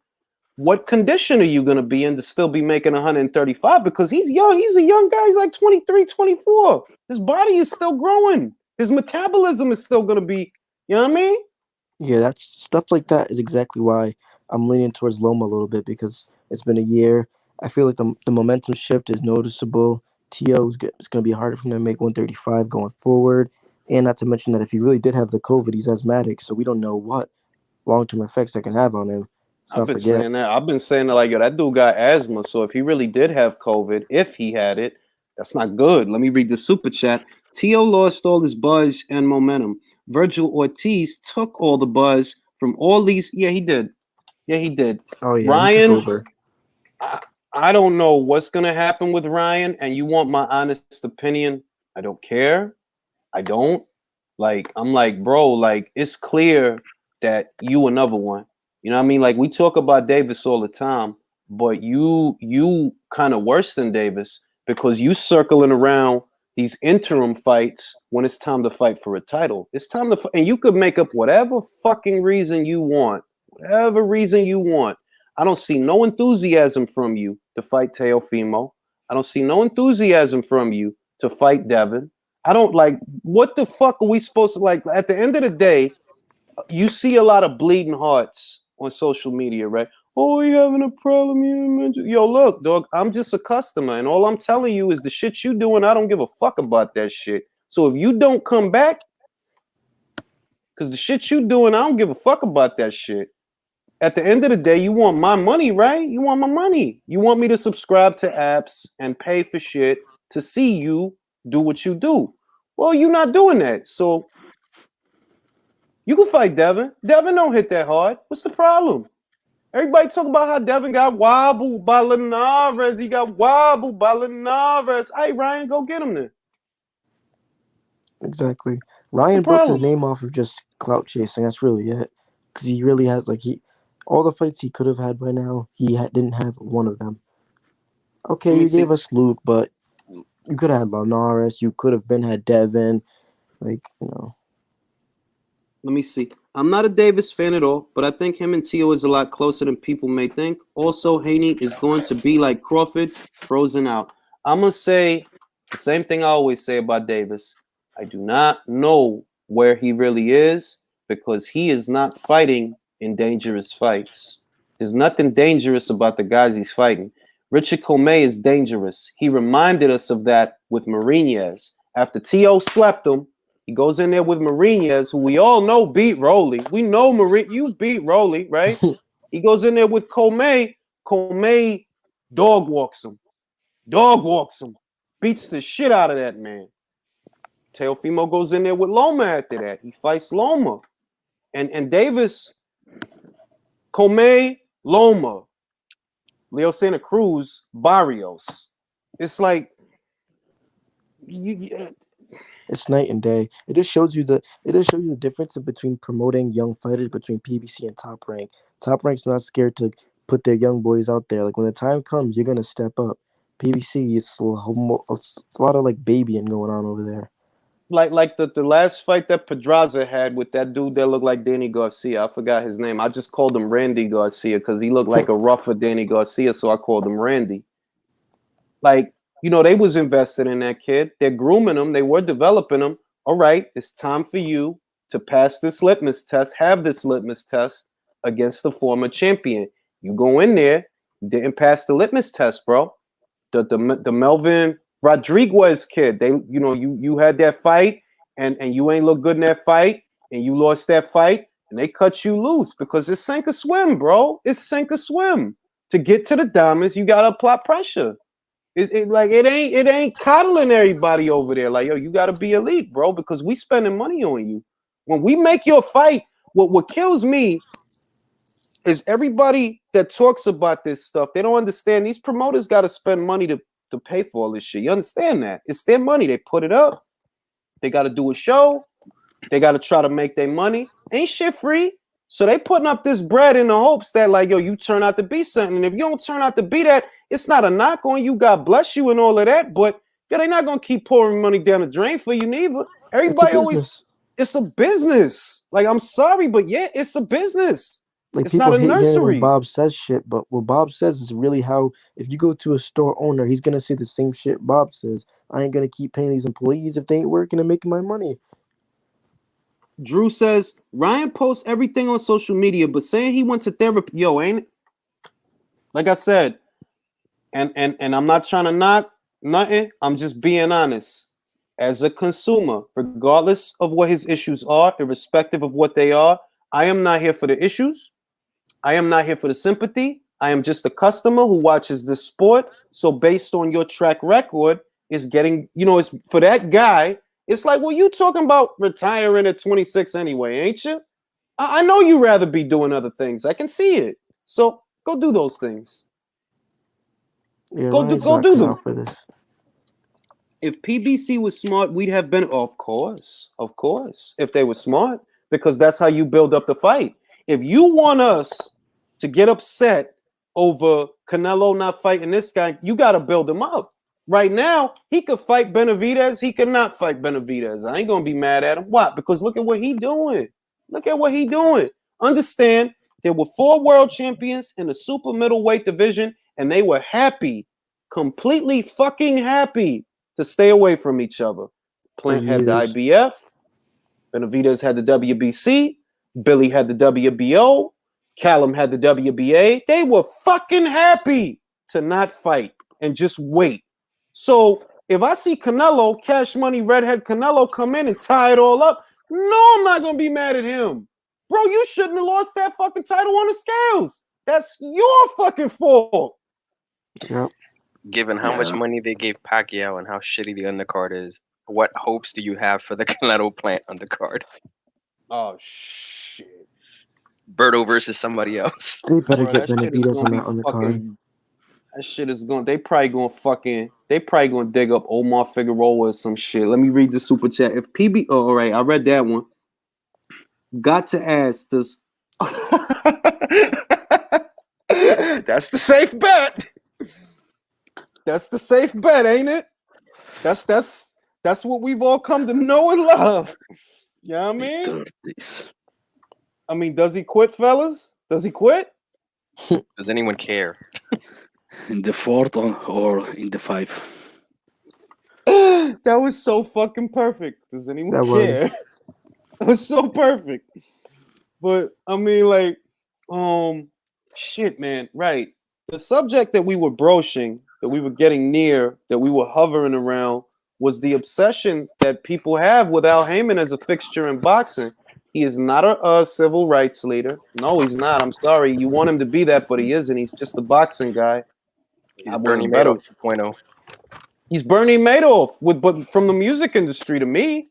A: what condition are you going to be in to still be making 135? Because he's young. He's a young guy. He's like 23, 24. His body is still growing. His metabolism is still going to be, you know what I mean?
B: Yeah, that's stuff like that is exactly why I'm leaning towards Loma a little bit because it's been a year. I feel like the momentum shift is noticeable. T.O. it's going to be harder for him to make 135 going forward. And not to mention that if he really did have the COVID, he's asthmatic, so we don't know what long-term effects that can have on him. So
A: I've been saying that. I've been saying that, like, yo, that dude got asthma. So if he really did have COVID, if he had it, that's not good. Let me read the super chat. T.O. lost all his buzz and momentum. Virgil Ortiz took all the buzz from all these. Yeah, he did. Yeah, he did.
B: Oh, yeah,
A: Ryan,
B: he took over.
A: I don't know what's going to happen with Ryan, and you want my honest opinion. I don't care. I don't. Like, I'm like, bro, like, it's clear that you another one. You know what I mean? Like, we talk about Davis all the time, but you kind of worse than Davis because you circling around these interim fights when it's time to fight for a title. It's time to and you could make up whatever fucking reason you want. Whatever reason you want. I don't see no enthusiasm from you to fight Teofimo. I don't see no enthusiasm from you to fight Devin. I don't like what the fuck are we supposed to like at the end of the day, you see a lot of bleeding hearts on social media, right? Oh, you having a problem? Yo, look, dog, I'm just a customer, and all I'm telling you is the shit you doing, I don't give a fuck about that shit. So if you don't come back, because the shit you doing, I don't give a fuck about that shit. At the end of the day, you want my money, right? You want my money. You want me to subscribe to apps and pay for shit to see you do what you do. Well, you're not doing that. So you can fight Devin. Devin don't hit that hard. What's the problem? Everybody talk about how Devin got wobbled by Linares. He got wobbled by Linares. Hey, Ryan, go get him then.
B: Exactly. Ryan built his name off of just clout chasing. That's really it. Because he really has, like, all the fights he could have had by now, didn't have one of them. Okay, you gave us Luke, but you could have had Linares. You could have had Devin. Like,
A: Let me see. I'm not a Davis fan at all, but I think him and Tio is a lot closer than people may think. Also, Haney is going to be like Crawford, frozen out. I'm going to say the same thing I always say about Davis. I do not know where he really is because he is not fighting in dangerous fights. There's nothing dangerous about the guys he's fighting. Richard Comey is dangerous. He reminded us of that with Marinez. After Tio slept him, he goes in there with Marinez, who we all know beat Rolly. We know you beat Rolly, right? He goes in there with Comey. Comey dog walks him. Beats the shit out of that man. Teofimo goes in there with Loma after that. He fights Loma. And Davis, Comey, Loma, Leo Santa Cruz, Barrios. It's like
B: it's night and day. It just shows you the difference between promoting young fighters between PBC and Top Rank. Top Rank's not scared to put their young boys out there. Like when the time comes, you're gonna step up. PBC, it's a lot of like babying going on over there.
A: Like the last fight that Pedraza had with that dude that looked like Danny Garcia. I forgot his name. I just called him Randy Garcia because he looked like a rougher Danny Garcia, so I called him Randy. Like, you know, they was invested in that kid. They're grooming him. They were developing him. All right, it's time for you to pass this litmus test, have this litmus test against the former champion. You go in there, didn't pass the litmus test, bro. The Melvin Rodriguez kid, you had that fight and you ain't look good in that fight and you lost that fight and they cut you loose because it's sink or swim, bro. It's sink or swim. To get to the diamonds, you gotta apply pressure. It ain't coddling everybody over there. Like, yo, you gotta be elite, bro, because we spending money on you. When we make your fight, what kills me is everybody that talks about this stuff, they don't understand these promoters gotta spend money to pay for all this shit. You understand that? It's their money. They put it up. They got to do a show. They got to try to make their money. Ain't shit free. So they putting up this bread in the hopes that, like, yo, you turn out to be something. And if you don't turn out to be that, it's not a knock on you. God bless you and all of that. But, yeah, they're not going to keep pouring money down the drain for you neither. Everybody always, it's a business. Like, I'm sorry, but, yeah, it's a business.
B: Like,
A: it's
B: people
A: not a
B: hate
A: nursery.
B: when Bob says shit, but what Bob says is really how, if you go to a store owner, he's going to say the same shit Bob says. I ain't going to keep paying these employees if they ain't working and making my money.
A: Drew says, Ryan posts everything on social media, but saying he went to therapy, yo, ain't it? Like I said, and I'm not trying to knock nothing. I'm just being honest. As a consumer, regardless of what his issues are, irrespective of what they are, I am not here for the issues. I am not here for the sympathy. I am just a customer who watches this sport. So based on your track record, is getting, it's for that guy. It's like, well, you talking about retiring at 26 anyway, ain't you? I know you rather be doing other things. I can see it. So go do those things.
B: Yeah,
A: go do them.
B: For this.
A: If PBC was smart, we'd have been, of course, if they were smart, because that's how you build up the fight. If you want us to get upset over Canelo not fighting this guy, you got to build him up. Right now, he could fight Benavidez. He could not fight Benavidez. I ain't going to be mad at him. Why? Because look at what he doing. Understand, there were 4 world champions in the super middleweight division, and they were happy, completely fucking happy to stay away from each other. Plant had the IBF. Benavidez had the WBC. Billy had the WBO. Callum had the WBA. They were fucking happy to not fight and just wait. So if I see Canelo, Cash Money, Redhead Canelo come in and tie it all up, no, I'm not going to be mad at him. Bro, you shouldn't have lost that fucking title on the scales. That's your fucking fault.
B: Yep.
C: Given how much money they gave Pacquiao and how shitty the undercard is, what hopes do you have for the Canelo Plant undercard?
A: Oh, shit.
C: Berto versus somebody else.
B: They better get Benavidez on the card.
A: That shit is going. They probably gonna dig up Omar Figueroa or some shit. Let me read the super chat. If PB, all right, I read that one. Got to ask, does that's the safe bet? That's the safe bet, ain't it? That's what we've all come to know and love. You know what I mean? I mean, does he quit, fellas? Does he quit?
C: Does anyone care?
E: In the 4th or in the 5th?
A: That was so fucking perfect. Does anyone care? It was so perfect. But I mean, like, shit, man. Right. The subject that we were broaching, that we were getting near, that we were hovering around, was the obsession that people have with Al Heyman as a fixture in boxing. He is not a civil rights leader. No, he's not. I'm sorry. You want him to be that, but he isn't. He's just a boxing guy.
C: He's Bernie Madoff 2.0.
A: He's Bernie Madoff but from the music industry to me.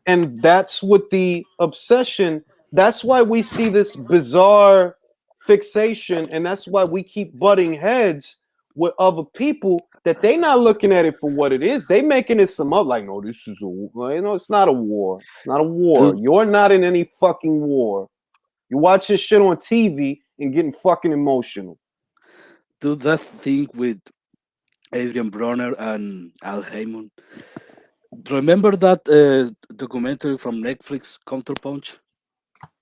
A: And that's what the obsession. That's why we see this bizarre fixation, and that's why we keep butting heads with other people that they not looking at it for what it is. They making it some up like, no, this is it's not a war. It's not a war.
E: Dude.
A: You're not in any fucking war. You watch this shit on TV and getting fucking emotional.
E: Do that thing with Adrian Bronner and Al Heyman. Remember that documentary from Netflix, Counterpunch?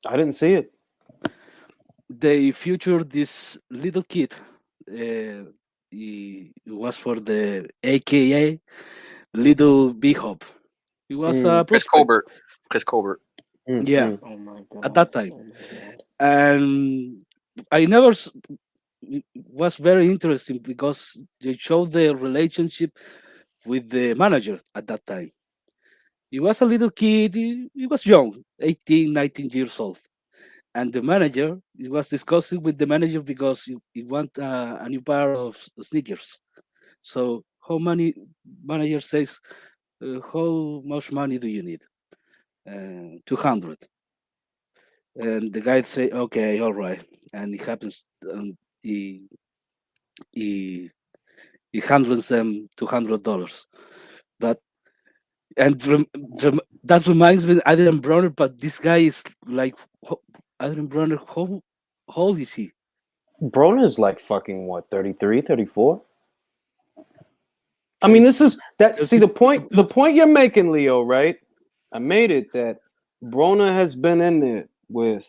A: I didn't see it.
E: They featured this little kid. He was for the AKA Little B-Hop. He was a
C: Chris
E: prospect.
C: Colbert.
E: Yeah,
B: Oh my god.
E: at that time.
B: Oh my god.
E: And I never it was very interesting because they showed the relationship with the manager at that time. He was a little kid, he was young, 18, 19 years old. And the manager, he was discussing with the manager because he want a new pair of sneakers. So how many manager says, how much money do you need? 200. And the guy say, okay, all right. And it happens, he he handles them $200. But and that reminds me of Adrian Bronner, but this guy is like Adrian Bronner. How old is he?
A: Broner's like fucking what, 33, 34? I mean, this is that. See the point you're making, Leo, right? I made it that Broner has been in there with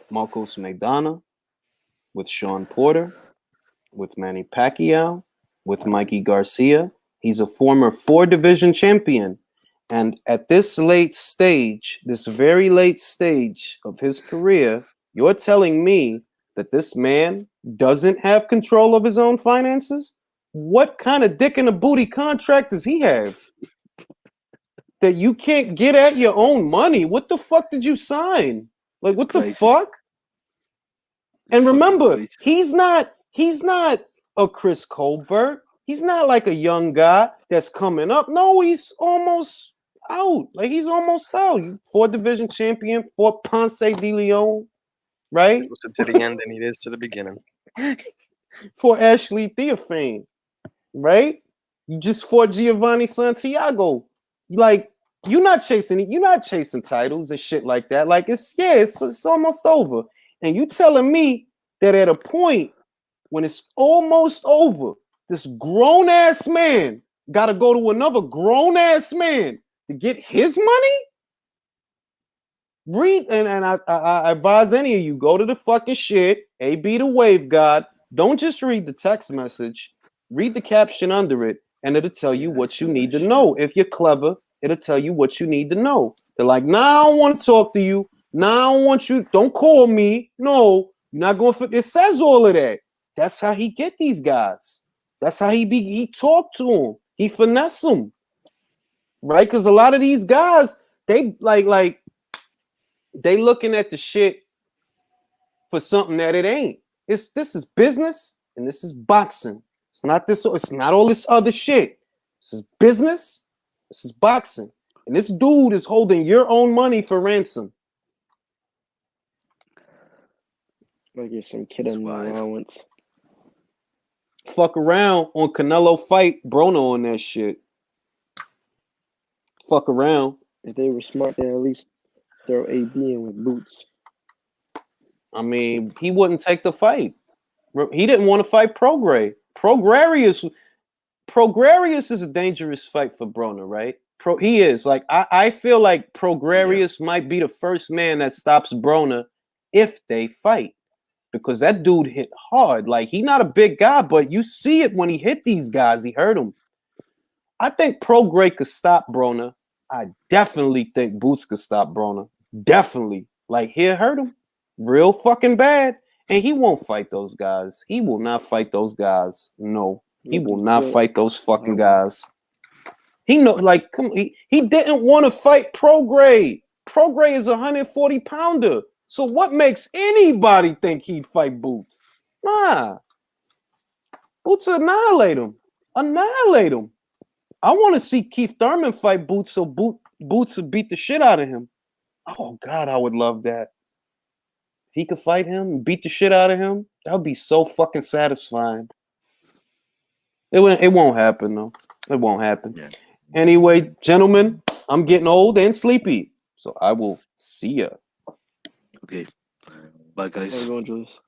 A: Marcos Maidana, with Sean Porter, with Manny Pacquiao, with Mikey Garcia. He's a former 4-division champion. And at this late stage, this very late stage of his career, you're telling me that this man doesn't have control of his own finances? What kind of dick in the booty contract does he have? That you can't get at your own money? What the fuck did you sign? Like, what the fuck? And remember, he's not a Chris Colbert. He's not like a young guy that's coming up. No, he's almost out. Like, he's almost out. 4-division champion, fought Ponce de Leon, right?
C: To the end than it is to the beginning.
A: For Ashley Theophane, right? You just fought Giovanni Santiago. Like, you're not chasing titles and shit like that. Like, it's almost over. And you telling me that at a point when it's almost over, this grown-ass man got to go to another grown-ass man to get his money? Read, and I advise any of you, go to the fucking shit, AB the Wave God. Don't just read the text message. Read the caption under it, and it'll tell you what you need to know. If you're clever, it'll tell you what you need to know. They're like, nah, I don't want to talk to you. Nah, I don't want you. Don't call me. No, you're not going for. It says all of that. That's how he get these guys. That's how he talk to them. He finesse them, right? Because a lot of these guys, they like they looking at the shit for something that it ain't. This is business and this is boxing. It's not this. It's not all this other shit. This is business. This is boxing, and this dude is holding your own money for ransom.
B: Like you're some kid on allowance.
A: Fuck around on Canelo fight Broner on that shit. Fuck around.
B: If they were smart, they'd at least throw AB in with boots.
A: I mean, he wouldn't take the fight. He didn't want to fight Prograis. Prograrius is a dangerous fight for Broner, right? He is. Like, I feel like Prograrius might be the first man that stops Broner if they fight. Because that dude hit hard. Like, he's not a big guy, but you see it when he hit these guys. He hurt them. I think Prograis could stop Broner. I definitely think Boots could stop Broner. Definitely. Like, he'll hurt him real fucking bad. And he won't fight those guys. He will not fight those guys. No. He will not fight those fucking guys. He know, like, come on, he didn't want to fight Prograis. Prograis is a 140-pounder. So what makes anybody think he'd fight Boots? Nah. Boots annihilate him. annihilate him. I want to see Keith Thurman fight Boots, so Boots would beat the shit out of him. Oh God, I would love that. If he could fight him and beat the shit out of him, that would be so fucking satisfying. It won't happen though. It won't happen.
E: Yeah.
A: Anyway, gentlemen, I'm getting old and sleepy, so I will see ya.
E: Okay. Bye, guys.
B: How's it going, Julius?